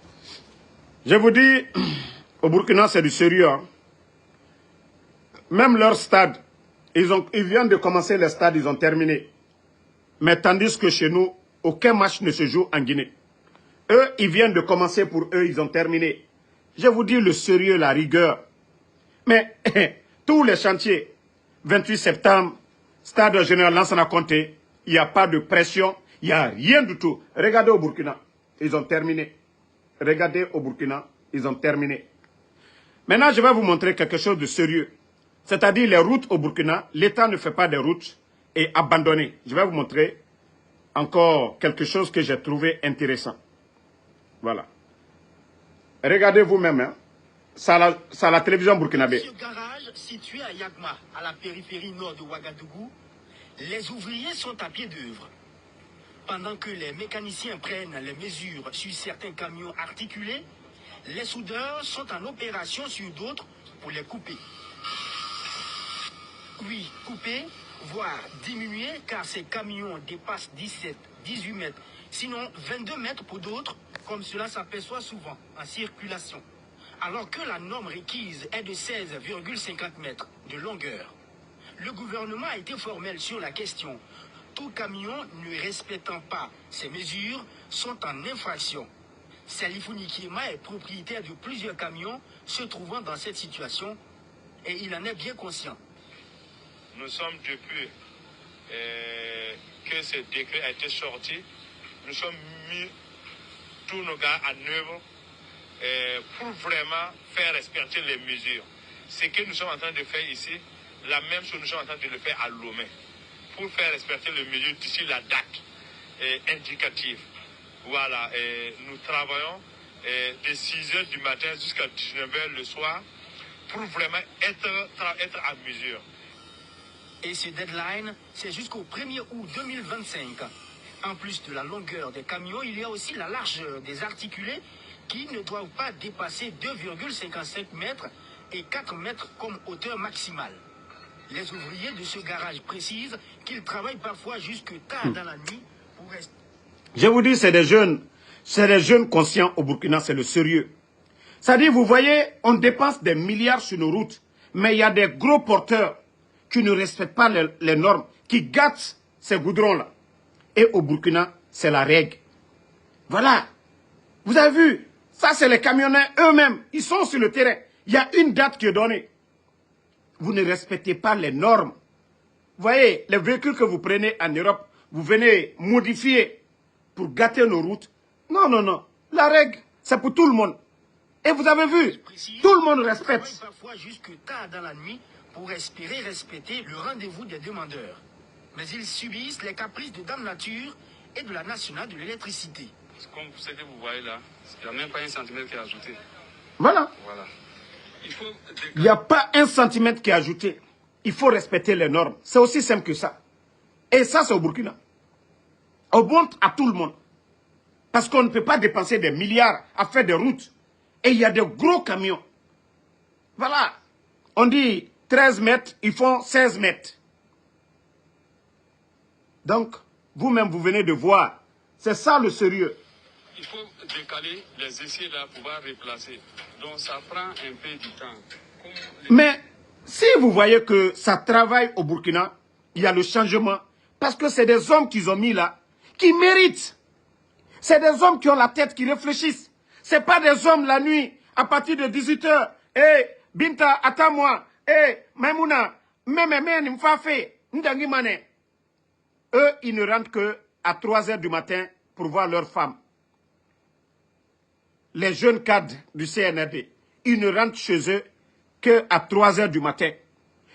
Speaker 1: Je vous dis, au Burkina, c'est du sérieux. Hein? Même leur stade, ils viennent de commencer les stades, ils ont terminé. Mais tandis que chez nous, aucun match ne se joue en Guinée. Eux, ils viennent de commencer pour eux, ils ont terminé. Je vous dis le sérieux, la rigueur. Mais tous les chantiers, 28 septembre, stade général Lansana Conté, il n'y a pas de pression, il n'y a rien du tout. Regardez au Burkina, ils ont terminé. Regardez au Burkina, ils ont terminé. Maintenant, je vais vous montrer quelque chose de sérieux. C'est-à-dire les routes au Burkina, l'État ne fait pas des routes et abandonné. Je vais vous montrer encore quelque chose que j'ai trouvé intéressant. Voilà. Regardez vous-même, hein. Ça la télévision burkinabé.
Speaker 10: Ce garage situé à Yagma, à la périphérie nord de Ouagadougou, les ouvriers sont à pied d'œuvre. Pendant que les mécaniciens prennent les mesures sur certains camions articulés, les soudeurs sont en opération sur d'autres pour les couper. Oui, couper, voire diminuer, car ces camions dépassent 17, 18 mètres, sinon 22 mètres pour d'autres, comme cela s'aperçoit souvent en circulation. Alors que la norme requise est de 16,50 mètres de longueur. Le gouvernement a été formel sur la question. Tout camion ne respectant pas ces mesures sont en infraction. Salifou Nikiema est propriétaire de plusieurs camions se trouvant dans cette situation et il en est bien conscient.
Speaker 3: Nous sommes depuis que ce décret a été sorti, nous sommes mis tous nos gars en œuvre pour vraiment faire respecter les mesures. Ce que nous sommes en train de faire ici, la même chose nous sommes en train de le faire à Lomé, pour faire respecter les mesures d'ici la date indicative. Voilà, nous travaillons de 6h du matin jusqu'à 19h le soir pour vraiment être à mesure.
Speaker 10: Et ce deadline, c'est jusqu'au 1er août 2025. En plus de la longueur des camions, il y a aussi la largeur des articulés qui ne doivent pas dépasser 2,55 mètres et 4 mètres comme hauteur maximale. Les ouvriers de ce garage précisent qu'ils travaillent parfois jusque tard dans la nuit pour rester...
Speaker 1: Je vous dis, c'est des jeunes conscients au Burkina, c'est le sérieux. C'est-à-dire, vous voyez, on dépense des milliards sur nos routes, mais il y a des gros porteurs qui ne respectent pas les normes, qui gâtent ces goudrons-là. Et au Burkina, c'est la règle. Voilà. Vous avez vu, ça c'est les camionneurs eux-mêmes, ils sont sur le terrain. Il y a une date qui est donnée. Vous ne respectez pas les normes. Vous voyez, les véhicules que vous prenez en Europe, vous venez modifier pour gâter nos routes. Non, non, non. La règle, c'est pour tout le monde. Et vous avez vu, tout le monde respecte.
Speaker 10: Parfois jusque tard dans la nuit pour espérer respecter le rendez-vous des demandeurs. Mais ils subissent les caprices de Dame Nature et de la Nationale de l'électricité.
Speaker 11: Comme ce que vous voyez là, il n'y a même pas un centimètre qui est ajouté.
Speaker 1: Voilà.
Speaker 11: Voilà.
Speaker 1: Il n'y a pas un centimètre qui est ajouté. Il faut respecter les normes. C'est aussi simple que ça. Et ça, c'est au Burkina. On montre à tout le monde. Parce qu'on ne peut pas dépenser des milliards à faire des routes. Et il y a des gros camions. Voilà. On dit 13 mètres, ils font 16 mètres. Donc, vous-même, vous venez de voir. C'est ça le sérieux.
Speaker 11: Il faut décaler les essiers là pour pouvoir replacer. Donc ça prend un peu du temps.
Speaker 1: Mais si vous voyez que ça travaille au Burkina, il y a le changement. Parce que c'est des hommes qu'ils ont mis là, qui méritent. C'est des hommes qui ont la tête, qui réfléchissent. Ce n'est pas des hommes la nuit, à partir de 18h. Eh, Binta, attends-moi. Eh, Maimouna, eux, ils ne rentrent qu'à 3h du matin pour voir leurs femmes. Les jeunes cadres du CNRD, ils ne rentrent chez eux qu'à 3h du matin.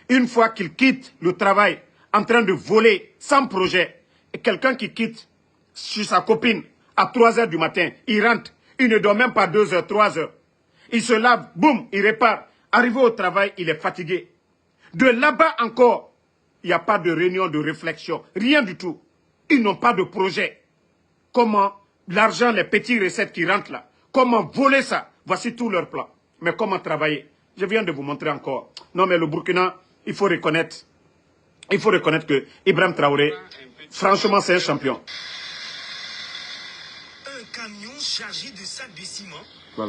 Speaker 1: Une fois qu'ils quittent le travail en train de voler sans projet, et quelqu'un qui quitte chez sa copine à 3h du matin, il rentre, il ne dort même pas 2h, 3h. Il se lave, boum, il répare. Arrivé au travail, il est fatigué. De là-bas encore, il n'y a pas de réunion de réflexion, rien du tout. Ils n'ont pas de projet. Comment l'argent, les petites recettes qui rentrent là, comment voler ça? Voici tout leur plan. Mais comment travailler? Je viens de vous montrer encore. Non, mais le Burkina, il faut reconnaître que Ibrahim Traoré, franchement, c'est un champion.
Speaker 10: Un camion chargé de sacs de ciment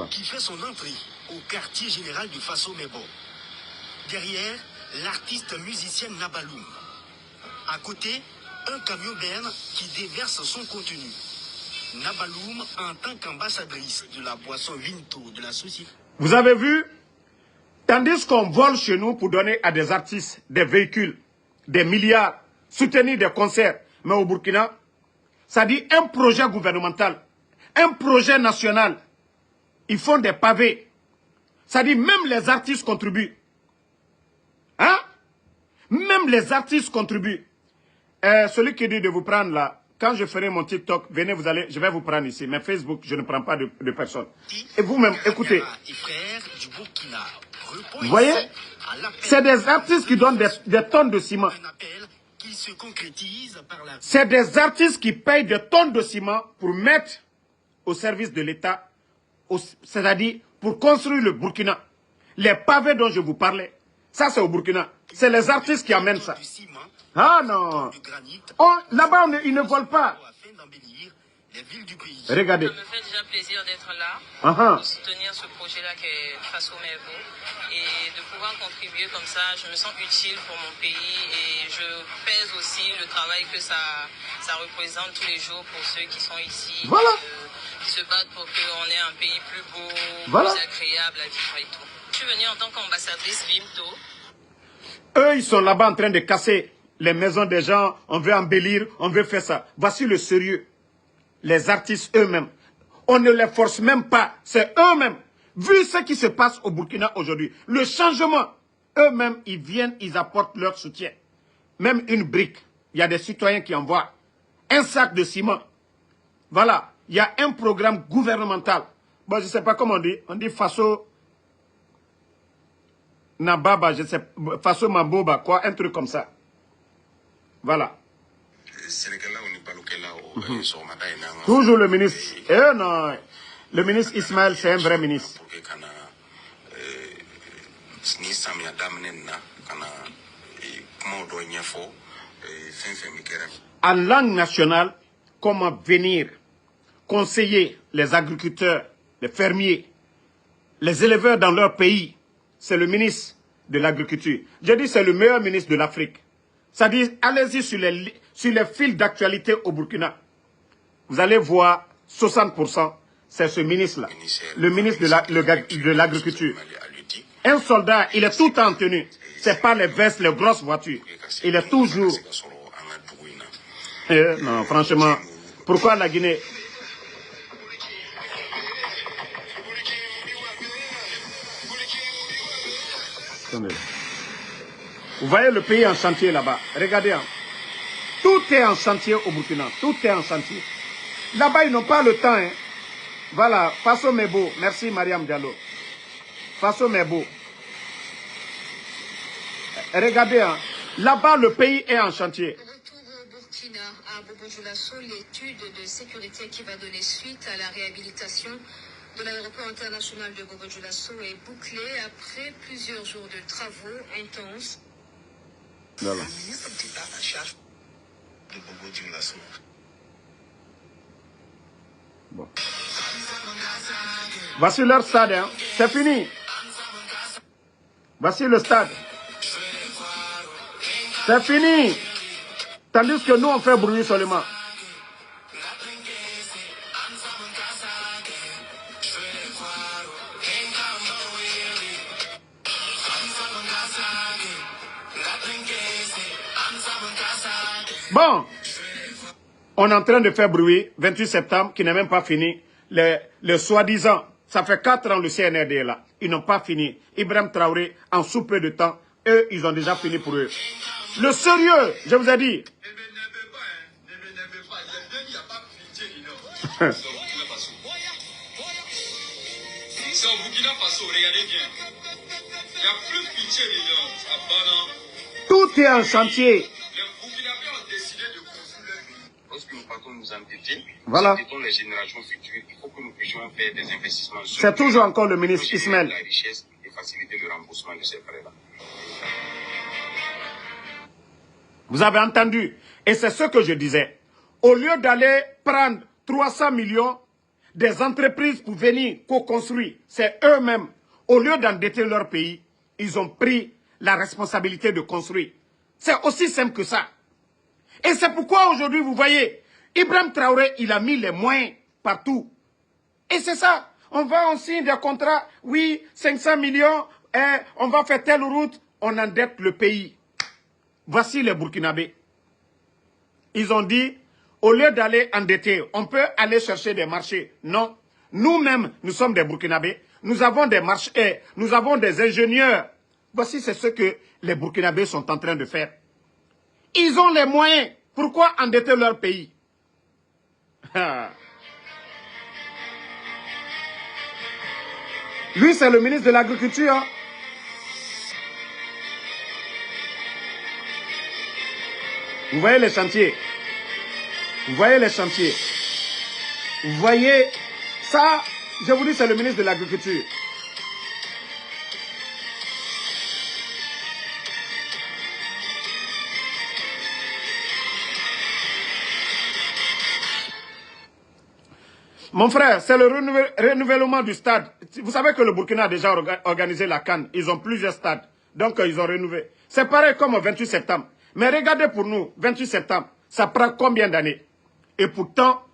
Speaker 10: qui fait son entrée au quartier général de Faso Mebo. Derrière, l'artiste musicien Nabaloum. À côté, un camion berne qui déverse son contenu. Nabaloum en tant qu'ambassadrice de la boisson Vinto de la société.
Speaker 1: Vous avez vu? Tandis qu'on vole chez nous pour donner à des artistes des véhicules, des milliards, soutenir des concerts. Mais au Burkina, ça dit un projet gouvernemental, un projet national. Ils font des pavés. Ça dit même les artistes contribuent. Hein? Même les artistes contribuent. Celui qui dit de vous prendre là, quand je ferai mon TikTok, venez, je vais vous prendre ici. Mais Facebook, je ne prends pas de personne. Et vous-même, écoutez. Vous voyez? C'est des artistes qui donnent des tonnes de ciment. C'est des artistes qui payent des tonnes de ciment pour mettre au service de l'État, c'est-à-dire pour construire le Burkina. Les pavés dont je vous parlais, ça c'est au Burkina. C'est les artistes qui amènent ça. Ah non. Oh, là-bas, ils ne volent pas. Regardez.
Speaker 12: Ça me fait déjà plaisir d'être là, pour soutenir ce projet-là qui est Faso Mebo. Et de pouvoir contribuer comme ça, je me sens utile pour mon pays et je pèse aussi le travail que ça représente tous les jours pour ceux qui sont ici, qui se battent pour qu'on ait un pays plus beau, plus agréable à vivre et tout. Je suis venue en tant qu'ambassadrice Vinto.
Speaker 1: Eux, ils sont là-bas en train de casser les maisons des gens, on veut embellir, on veut faire ça. Voici le sérieux. Les artistes eux-mêmes, on ne les force même pas, c'est eux-mêmes. Vu ce qui se passe au Burkina aujourd'hui, le changement, eux-mêmes, ils viennent, ils apportent leur soutien. Même une brique, il y a des citoyens qui envoient un sac de ciment. Voilà, il y a un programme gouvernemental Bon, je ne sais pas comment on dit Faso Nababa, je sais, Faso Maboba, quoi, un truc comme ça. Voilà. Toujours le ministre. Non, le ministre Ismaël, c'est un vrai ministre. En langue nationale, comment venir conseiller les agriculteurs, les fermiers, les éleveurs dans leur pays, c'est le ministre de l'Agriculture. Je dis c'est le meilleur ministre de l'Afrique. C'est-à-dire, allez-y sur les fils d'actualité au Burkina. Vous allez voir 60%, c'est ce ministre-là, le ministre de l'Agriculture. Un soldat, il est tout le temps en tenue. C'est pas les vestes, les grosses voitures. Il est toujours... non, franchement, pourquoi la Guinée? Vous voyez le pays en chantier là-bas. Regardez. Hein. Tout est en chantier au Burkina. Tout est en chantier. Là-bas, ils n'ont pas le temps. Hein. Voilà. Faso Mebo. Merci, Mariam Diallo. Faso Mebo. Regardez. Hein. Là-bas, le pays est en chantier.
Speaker 13: Retour au Burkina, à Bobo Dioulasso, l'étude de sécurité qui va donner suite à la réhabilitation de l'aéroport international de Bobo Dioulasso est bouclée après plusieurs jours de travaux intenses.
Speaker 1: Voilà.
Speaker 7: Le ministre d'État en charge de Bobo Dioulasso.
Speaker 1: Bon. Voici leur stade, hein. C'est fini. Voici le stade. C'est fini. Tandis que nous, on fait bruit seulement. Bon, on est en train de faire bruit, 28 septembre, qui n'est même pas fini. Les soi-disant, ça fait 4 ans le CNRD est là. Ils n'ont pas fini. Ibrahim Traoré, en sous peu de temps, eux, ils ont déjà fini pour eux. Le sérieux, je vous ai dit.
Speaker 14: C'est au Burkina Faso, regardez bien. Il n'y a plus pitié dedans.
Speaker 1: Tout est en chantier.
Speaker 14: Les Burkinabés ont décidé de construire leur pays. Lorsque nous partons nous endetter,
Speaker 1: voilà.
Speaker 14: Les générations futures, il faut que nous puissions faire des investissements.
Speaker 1: C'est toujours encore le ministre Ismaël.
Speaker 14: La richesse et faciliter le remboursement de ces prêts-là.
Speaker 1: Vous avez entendu. Et c'est ce que je disais. Au lieu d'aller prendre 300 millions des entreprises pour venir co-construire, c'est eux-mêmes, au lieu d'endetter leur pays, ils ont pris la responsabilité de construire. C'est aussi simple que ça. Et c'est pourquoi aujourd'hui, vous voyez, Ibrahim Traoré, il a mis les moyens partout. Et c'est ça. On signe des contrats, oui, 500 millions, on va faire telle route, on endette le pays. Voici les Burkinabés. Ils ont dit, au lieu d'aller endetter, on peut aller chercher des marchés. Non. Nous-mêmes, nous sommes des Burkinabés. Nous avons des marchés, nous avons des ingénieurs. Voici c'est ce que les Burkinabés sont en train de faire. Ils ont les moyens. Pourquoi endetter leur pays? Lui, c'est le ministre de l'Agriculture. Hein? Vous voyez les chantiers. Vous voyez les chantiers. Vous voyez ça, je vous dis, c'est le ministre de l'Agriculture. Mon frère, c'est le renouvellement du stade. Vous savez que le Burkina a déjà organisé la CAN. Ils ont plusieurs stades. Donc, ils ont renouvelé. C'est pareil comme au 28 septembre. Mais regardez pour nous, 28 septembre, ça prend combien d'années? Et pourtant,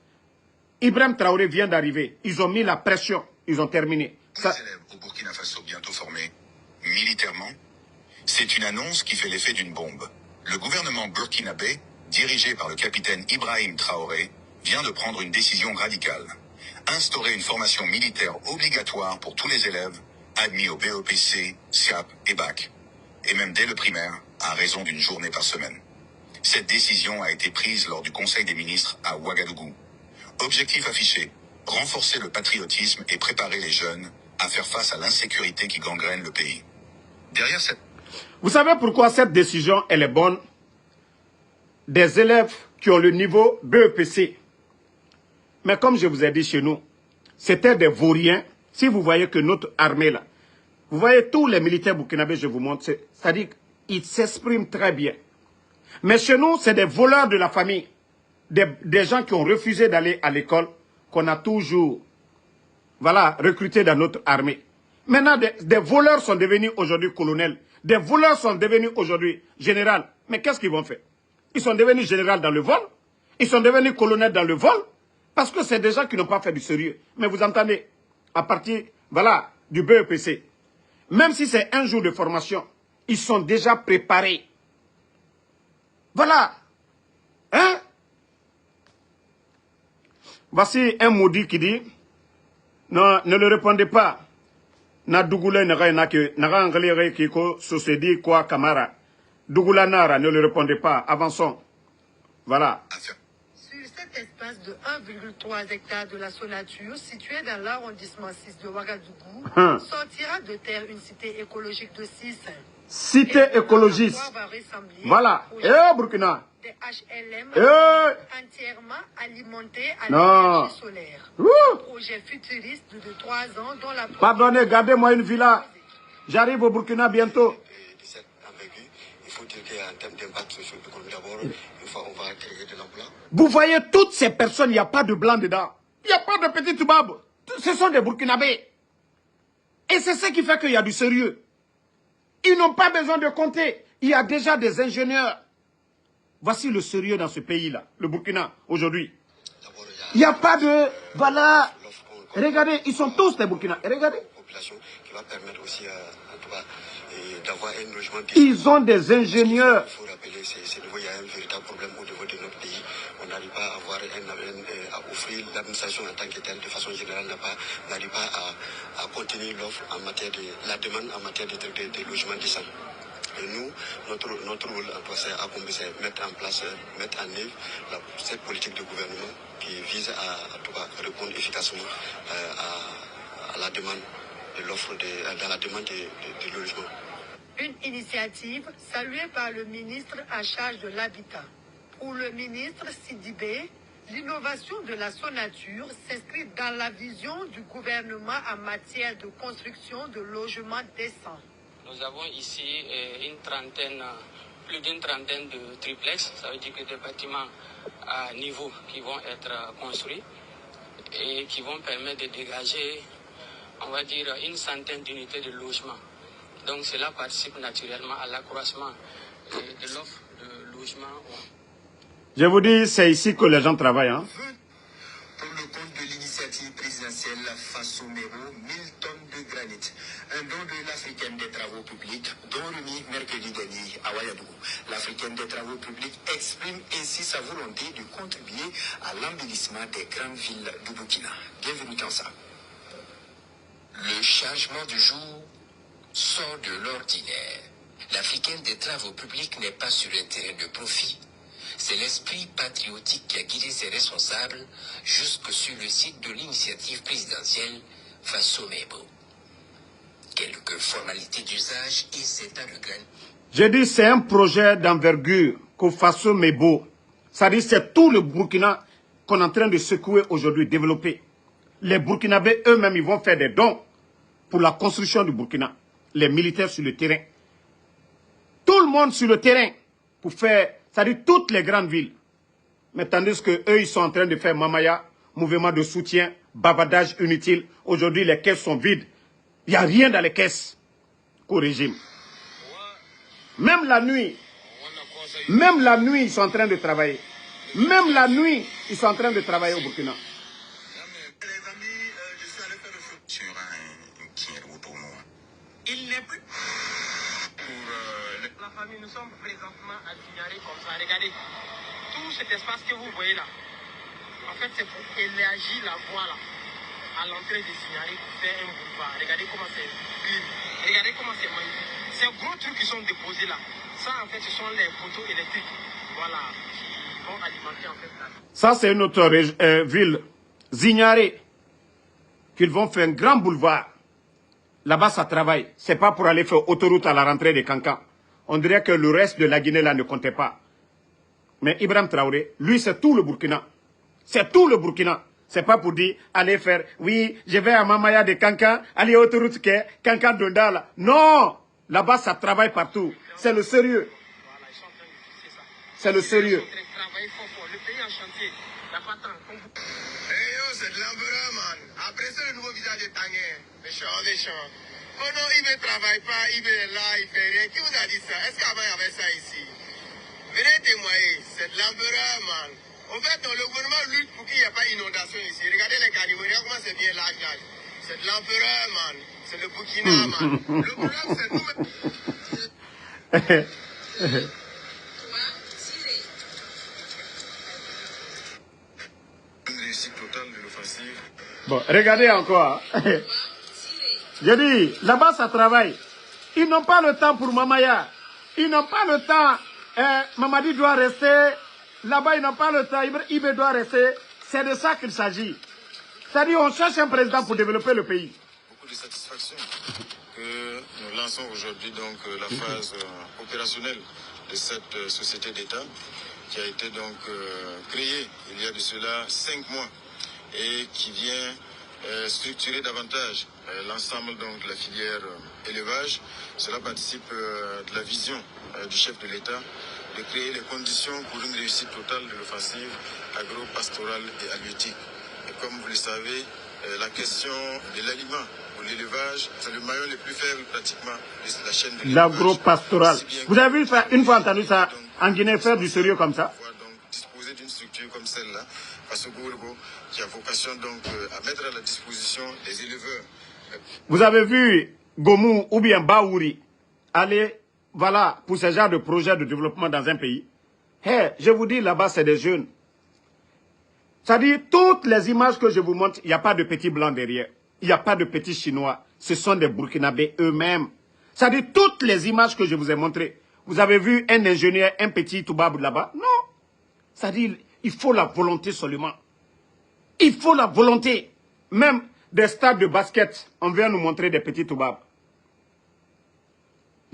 Speaker 1: Ibrahim Traoré vient d'arriver. Ils ont mis la pression. Ils ont terminé.
Speaker 15: Les élèves au Burkina Faso bientôt formés militairement, c'est une annonce qui fait l'effet d'une bombe. Le gouvernement burkinabé, dirigé par le capitaine Ibrahim Traoré, vient de prendre une décision radicale. Instaurer une formation militaire obligatoire pour tous les élèves admis au BEPC, SIAP et BAC. Et même dès le primaire, à raison d'une journée par semaine. Cette décision a été prise lors du Conseil des ministres à Ouagadougou. Objectif affiché, renforcer le patriotisme et préparer les jeunes à faire face à l'insécurité qui gangrène le pays. Derrière cette...
Speaker 1: Vous savez pourquoi cette décision, elle est bonne? Des élèves qui ont le niveau BEPC. Mais comme je vous ai dit chez nous, c'était des vauriens. Si vous voyez que notre armée là, vous voyez tous les militaires burkinabés, je vous montre, c'est-à-dire qu'ils s'expriment très bien. Mais chez nous, c'est des voleurs de la famille. Des gens qui ont refusé d'aller à l'école, qu'on a toujours, voilà, recrutés dans notre armée. Maintenant, des voleurs sont devenus aujourd'hui colonels. Des voleurs sont devenus aujourd'hui généraux. Mais qu'est-ce qu'ils vont faire? Ils sont devenus généraux dans le vol. Ils sont devenus colonels dans le vol. Parce que c'est des gens qui n'ont pas fait du sérieux. Mais vous entendez, à partir, voilà, du BEPC, même si c'est un jour de formation, ils sont déjà préparés. Voilà. Hein? Voici un maudit qui dit, non, ne le répondez pas. Na Dougoula n'a anglais qui se dit quoi Camara. Dougoula Nara, ne le répondez pas. Avançons. Voilà.
Speaker 4: Sur cet espace de 1,3 hectares de la Sonature, situé dans l'arrondissement 6 de Ouagadougou, sortira de terre une cité écologique de 6.
Speaker 1: Cité écologiste. Voilà. Burkina.
Speaker 4: Des HLM entièrement alimentés à l'énergie solaire. Un projet futuriste de 3 ans dont la...
Speaker 1: Pardonnez, gardez-moi une villa. J'arrive au Burkina bientôt.
Speaker 8: Il faut dire qu'en termes d'impact socio-économique d'abord, une fois on va créer de l'emploi.
Speaker 1: Vous voyez toutes ces personnes, il n'y a pas de blanc dedans. Il n'y a pas de petits toubabs. Ce sont des Burkinabés. Et c'est ce qui fait qu'il y a du sérieux. Ils n'ont pas besoin de compter. Il y a déjà des ingénieurs. Voici le sérieux dans ce pays-là, le Burkina, aujourd'hui. Il n'y a pas de... Voilà. Regardez, ils sont tous des Burkinabés. Regardez. Ils ont des ingénieurs.
Speaker 8: Il faut rappeler, il y a un véritable problème au niveau de notre pays. On n'arrive pas à avoir à offrir l'administration en tant que telle, de façon générale, n'arrive pas à contenir l'offre en matière de la demande en matière de logement décent. Et nous, notre rôle, c'est mettre en place, mettre en œuvre cette politique de gouvernement qui vise à répondre efficacement à la demande de l'offre, dans la demande de logement.
Speaker 4: Une initiative saluée par le ministre en charge de l'habitat. Pour le ministre Sidibé, l'innovation de la Sonature s'inscrit dans la vision du gouvernement en matière de construction de logements décents.
Speaker 5: Nous avons ici plus d'une trentaine de triplex, ça veut dire que des bâtiments à niveau qui vont être construits et qui vont permettre de dégager, on va dire, une centaine d'unités de logement. Donc cela participe naturellement à l'accroissement de l'offre de logement.
Speaker 1: Je vous dis, c'est ici que les gens travaillent. Hein?
Speaker 8: Pour le compte de l'initiative présidentielle Faso Mebo, 1000 tonnes de granit. Un don de l'Africaine des Travaux Publics, don remis mercredi dernier à Ouagadougou. L'Africaine des Travaux Publics exprime ainsi sa volonté de contribuer à l'embellissement des grandes villes du Burkina. Bienvenue Kansa.
Speaker 16: Le changement du jour sort de l'ordinaire. L'Africaine des Travaux Publics n'est pas sur un terrain de profit. C'est l'esprit patriotique qui a guidé ses responsables jusque sur le site de l'initiative présidentielle Faso Mebo. Quelques formalités d'usage et c'est à le grain.
Speaker 1: J'ai dit c'est un projet d'envergure que Faso Mebo. Ça dit c'est tout le Burkina qu'on est en train de secouer aujourd'hui, développer. Les Burkinabés eux-mêmes, ils vont faire des dons pour la construction du Burkina. Les militaires sur le terrain. Tout le monde sur le terrain pour faire, c'est-à-dire toutes les grandes villes. Mais tandis que eux, ils sont en train de faire mamaya, mouvement de soutien, bavardage inutile. Aujourd'hui, les caisses sont vides. Il n'y a rien dans les caisses qu'au régime. Même la nuit, ils sont en train de travailler. Même la nuit, ils sont en train de travailler au Burkina.
Speaker 10: Il n'est plus. Pour la famille, nous sommes présentement à Signaré comme ça. Regardez, tout cet espace que vous voyez là, en fait, c'est pour élargir la voie là, à l'entrée de Signaré pour faire un boulevard. Regardez comment c'est clean. Regardez comment c'est magnifique. Ces gros trucs qui sont déposés là, ça en fait, ce sont les poteaux électriques. Voilà, qui vont alimenter en fait là.
Speaker 1: Ça, c'est une autre ville, Zignaré. qu'ils vont faire un grand boulevard. Là-bas, ça travaille. Ce n'est pas pour aller faire autoroute à la rentrée de Kankan. On dirait que le reste de la Guinée, là, ne comptait pas. Mais Ibrahim Traoré, lui, c'est tout le Burkina. C'est tout le Burkina. C'est pas pour dire, allez faire, oui, je vais à Mamaya de Kankan, aller à autoroute que Kankan Dondala. Non! Là-bas, ça travaille partout. C'est le sérieux. C'est le sérieux.
Speaker 7: C'est de l'empereur, man. Après ça, le nouveau visage de Tanguay. Méchant. Oh non, il ne travaille pas, il est là, il fait rien. Qui vous a dit ça? Est-ce qu'avant, il y avait ça ici? Venez témoigner. C'est de l'empereur, man. En fait, le gouvernement lutte pour qu'il n'y ait pas d'inondation ici. Regardez les carnivores, comment c'est bien l'âge. C'est de l'empereur, man. C'est le Burkina, man. Le problème, c'est nous.
Speaker 3: Une réussite totale de l'offensive.
Speaker 1: Bon, regardez encore. Je dis, là-bas, ça travaille. Ils n'ont pas le temps pour Mamaya. Ils n'ont pas le temps. Mamadi doit rester. Là-bas, ils n'ont pas le temps. Ibé doit rester. C'est de ça qu'il s'agit. C'est-à-dire, on cherche un président pour développer le pays.
Speaker 3: Beaucoup de satisfaction que nous lançons aujourd'hui donc la phase opérationnelle de cette société d'État qui a été donc créée il y a de cela 5 mois et qui vient structurer davantage l'ensemble donc de la filière élevage. Cela participe de la vision du chef de l'État de créer les conditions pour une réussite totale de l'offensive agro-pastorale et halieutique. Et comme vous le savez, la question de l'aliment ou l'élevage, c'est le maillon le plus faible pratiquement de la chaîne de l'élevage.
Speaker 1: L'agro-pastorale. Vous avez vu une fois entendu ça en Guinée faire du sérieux comme ça?
Speaker 3: Donc disposer d'une structure comme celle-là, parce que qui a vocation donc à mettre à la disposition des éleveurs.
Speaker 1: Vous avez vu Gomou ou bien Baouri aller, voilà, pour ce genre de projet de développement dans un pays? Hey, je vous dis, là-bas, c'est des jeunes. C'est-à-dire, toutes les images que je vous montre, il n'y a pas de petits blancs derrière. Il n'y a pas de petits chinois. Ce sont des Burkinabés eux-mêmes. C'est-à-dire, toutes les images que je vous ai montrées. Vous avez vu un ingénieur, un petit Toubab là-bas? Non. C'est-à-dire, il faut la volonté seulement. Il faut la volonté. Même des stades de basket, on vient nous montrer des petits Toubab.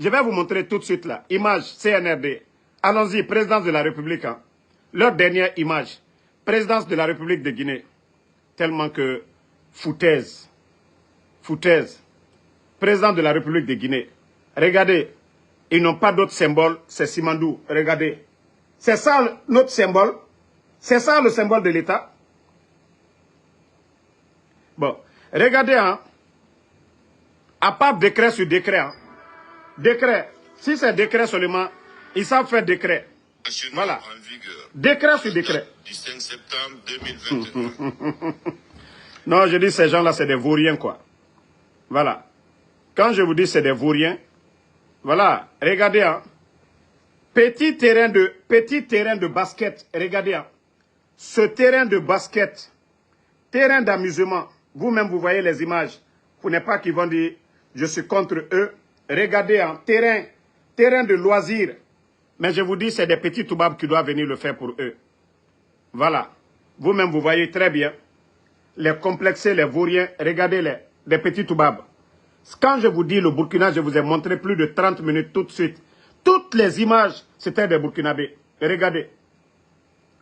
Speaker 1: Je vais vous montrer tout de suite là. Image CNRD. Allons-y, présidence de la République. Hein. Leur dernière image. Présidence de la République de Guinée. Tellement que foutaise. Foutaise. Président de la République de Guinée. Regardez. Ils n'ont pas d'autre symbole. C'est Simandou. Regardez. C'est ça notre symbole. C'est ça le symbole de l'État. Bon. Regardez. Hein. À part décret sur décret. Hein. Décret. Si c'est décret seulement, ils savent faire décret. Voilà. Décret sur décret.
Speaker 3: Du 5 septembre 2021.
Speaker 1: Non, je dis ces gens-là, c'est des vauriens, quoi. Voilà. Quand je vous dis c'est des vauriens, voilà. Regardez, hein. Petit terrain de basket. Regardez, hein. Ce terrain de basket, terrain d'amusement. Vous-même, vous voyez les images. Vous n'êtes pas qui vont dire, je suis contre eux. Regardez, hein, terrain de loisirs. Mais je vous dis, c'est des petits Toubabs qui doivent venir le faire pour eux. Voilà. Vous-même, vous voyez très bien. Les complexés, les vauriens, regardez-les, des petits Toubabs. Quand je vous dis le Burkina, je vous ai montré plus de 30 minutes tout de suite. Toutes les images, c'était des Burkinabés. Regardez.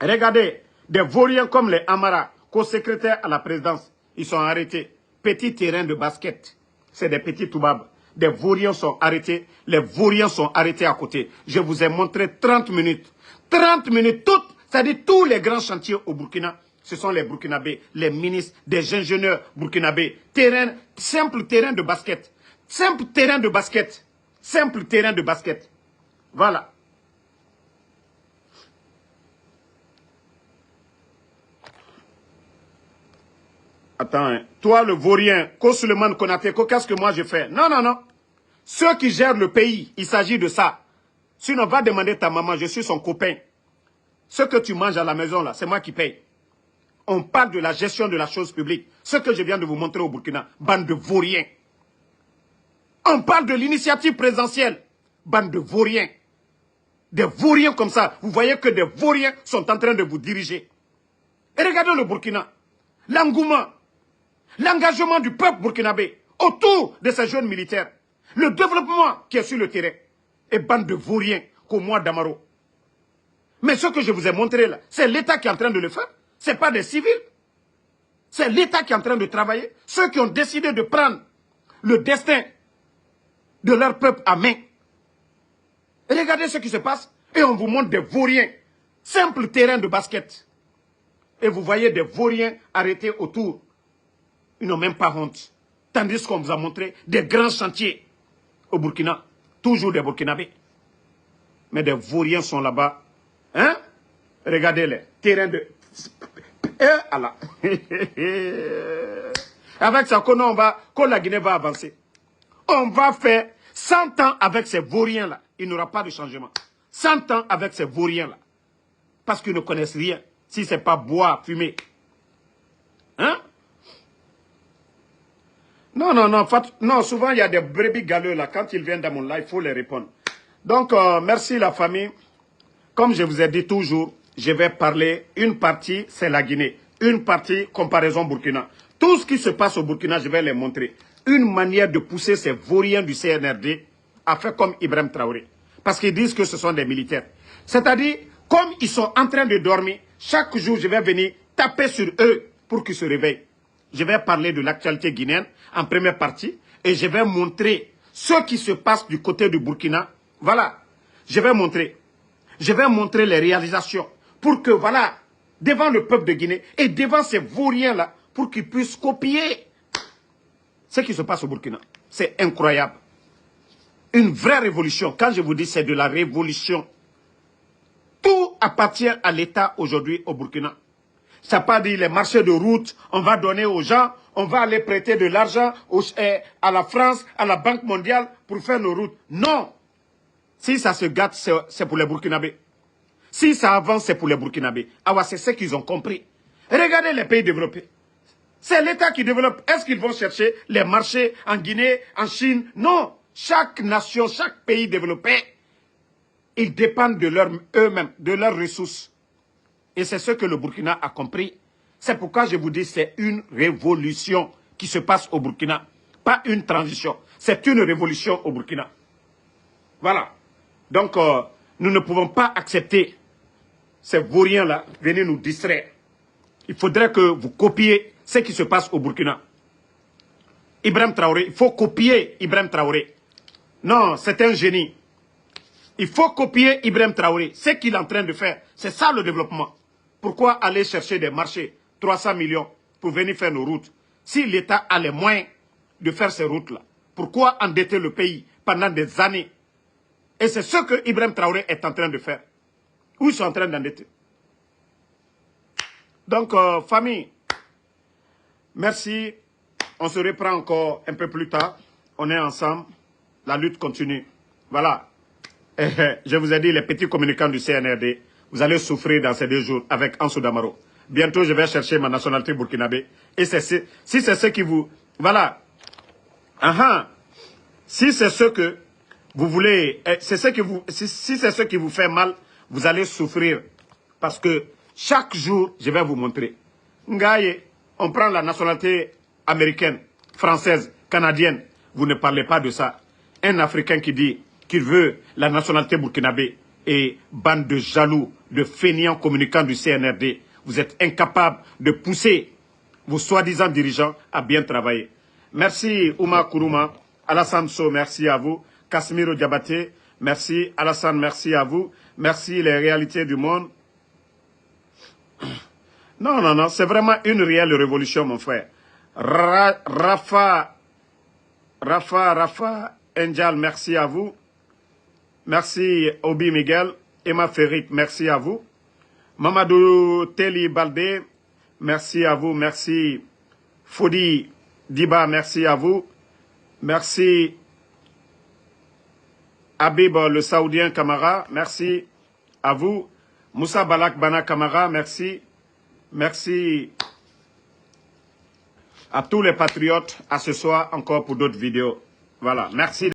Speaker 1: Regardez, des vauriens comme les Amara, co-secrétaires à la présidence. Ils sont arrêtés. Petit terrain de basket. C'est des petits Toubabs. Des vauriens sont arrêtés. Les vauriens sont arrêtés à côté. Je vous ai montré 30 minutes. 30 minutes, toutes. C'est-à-dire tous les grands chantiers au Burkina, ce sont les Burkinabés, les ministres, des ingénieurs burkinabés. Terrain, simple terrain de basket. Simple terrain de basket. Simple terrain de basket. Voilà. Attends, hein. Toi le vaurien, Suleiman Konaté, qu'est-ce que moi je fais? Non, non, non. Ceux qui gèrent le pays, il s'agit de ça. Sinon, va demander ta maman, je suis son copain. Ce que tu manges à la maison, là, c'est moi qui paye. On parle de la gestion de la chose publique. Ce que je viens de vous montrer au Burkina, bande de vauriens. On parle de l'initiative présidentielle, bande de vauriens. Des vauriens comme ça. Vous voyez que des vauriens sont en train de vous diriger. Et regardez le Burkina. L'engouement. l'engagement du peuple burkinabé autour de ces jeunes militaires, le développement qui est sur le terrain, et bande de vauriens comme moi d'Amaro. Mais ce que je vous ai montré là, c'est l'État qui est en train de le faire. Ce n'est pas des civils. C'est l'État qui est en train de travailler. Ceux qui ont décidé de prendre le destin de leur peuple à main. Regardez ce qui se passe et on vous montre des vauriens. Simple terrain de basket. Et vous voyez des vauriens arrêtés autour. Ils n'ont même pas honte. Tandis qu'on vous a montré des grands chantiers au Burkina. Toujours des Burkinabés. Mais des vauriens sont là-bas. Hein? Regardez-les. Terrain de... Allah. Avec ça, quand la Guinée va avancer, on va faire 100 ans avec ces vauriens-là. Il n'y aura pas de changement. 100 ans avec ces vauriens-là. Parce qu'ils ne connaissent rien. Si ce n'est pas bois, fumer. Hein? Non, non, non. Non, souvent, il y a des brebis galeux là. Quand ils viennent dans mon live, il faut les répondre. Donc, merci la famille. Comme je vous ai dit toujours, je vais parler, une partie, c'est la Guinée. Une partie, comparaison Burkina. Tout ce qui se passe au Burkina, je vais les montrer. Une manière de pousser ces vauriens du CNRD à faire comme Ibrahim Traoré. Parce qu'ils disent que ce sont des militaires. C'est-à-dire, comme ils sont en train de dormir, chaque jour, je vais venir taper sur eux pour qu'ils se réveillent. Je vais parler de l'actualité guinéenne en première partie et je vais montrer ce qui se passe du côté du Burkina. Voilà, je vais montrer les réalisations pour que, voilà, devant le peuple de Guinée et devant ces vauriens-là, pour qu'ils puissent copier ce qui se passe au Burkina. C'est incroyable. Une vraie révolution. Quand je vous dis c'est de la révolution, tout appartient à l'État aujourd'hui au Burkina. Ça n'a pas dit les marchés de route, on va donner aux gens, on va aller prêter de l'argent à la France, à la Banque mondiale pour faire nos routes. Non. Si ça se gâte, c'est pour les Burkinabés. Si ça avance, c'est pour les Burkinabés. Ah ouais, c'est ce qu'ils ont compris. Regardez les pays développés. C'est l'État qui développe. Est-ce qu'ils vont chercher les marchés en Guinée, en Chine? Non. Chaque nation, chaque pays développé, ils dépendent de eux-mêmes, de leurs ressources. Et c'est ce que le Burkina a compris. C'est pourquoi je vous dis c'est une révolution qui se passe au Burkina. Pas une transition. C'est une révolution au Burkina. Voilà. Donc, nous ne pouvons pas accepter ces vauriens-là venir nous distraire. Il faudrait que vous copiez ce qui se passe au Burkina. Ibrahim Traoré, il faut copier Ibrahim Traoré. Non, c'est un génie. Il faut copier Ibrahim Traoré. Ce qu'il est en train de faire, c'est ça le développement. Pourquoi aller chercher des marchés, 300 millions, pour venir faire nos routes? Si l'État a les moyens de faire ces routes-là, pourquoi endetter le pays pendant des années? Et c'est ce que Ibrahim Traoré est en train de faire. Où ils sont en train d'endetter. Donc, famille, merci. On se reprend encore un peu plus tard. On est ensemble. La lutte continue. Voilà. Je vous ai dit, les petits communicants du CNRD, vous allez souffrir dans ces 2 jours avec Ansou Damaro. Bientôt, je vais chercher ma nationalité burkinabé. Et si c'est ce qui vous... Voilà. Si c'est ce que vous voulez... Si c'est ce qui vous fait mal, vous allez souffrir. Parce que chaque jour, je vais vous montrer. Ngaye, on prend la nationalité américaine, française, canadienne. Vous ne parlez pas de ça. Un Africain qui dit qu'il veut la nationalité burkinabé et bande de jaloux, de fainéants communicants du CNRD. Vous êtes incapables de pousser vos soi-disant dirigeants à bien travailler. Merci Ouma Kourouma. Alassane So, merci à vous. Kasmiro Diabaté, merci. Alassane, merci à vous. Merci les réalités du monde. Non, non, non, c'est vraiment une réelle révolution, mon frère. Rafa Enjal, merci à vous. Merci Obi Miguel. Emma Ferrit, merci à vous. Mamadou Teli Baldé, merci à vous. Merci Fodi Diba, merci à vous. Merci Habib le Saoudien Kamara, merci à vous. Moussa Balak Bana Kamara, merci. Merci à tous les patriotes. À ce soir encore pour d'autres vidéos. Voilà, merci.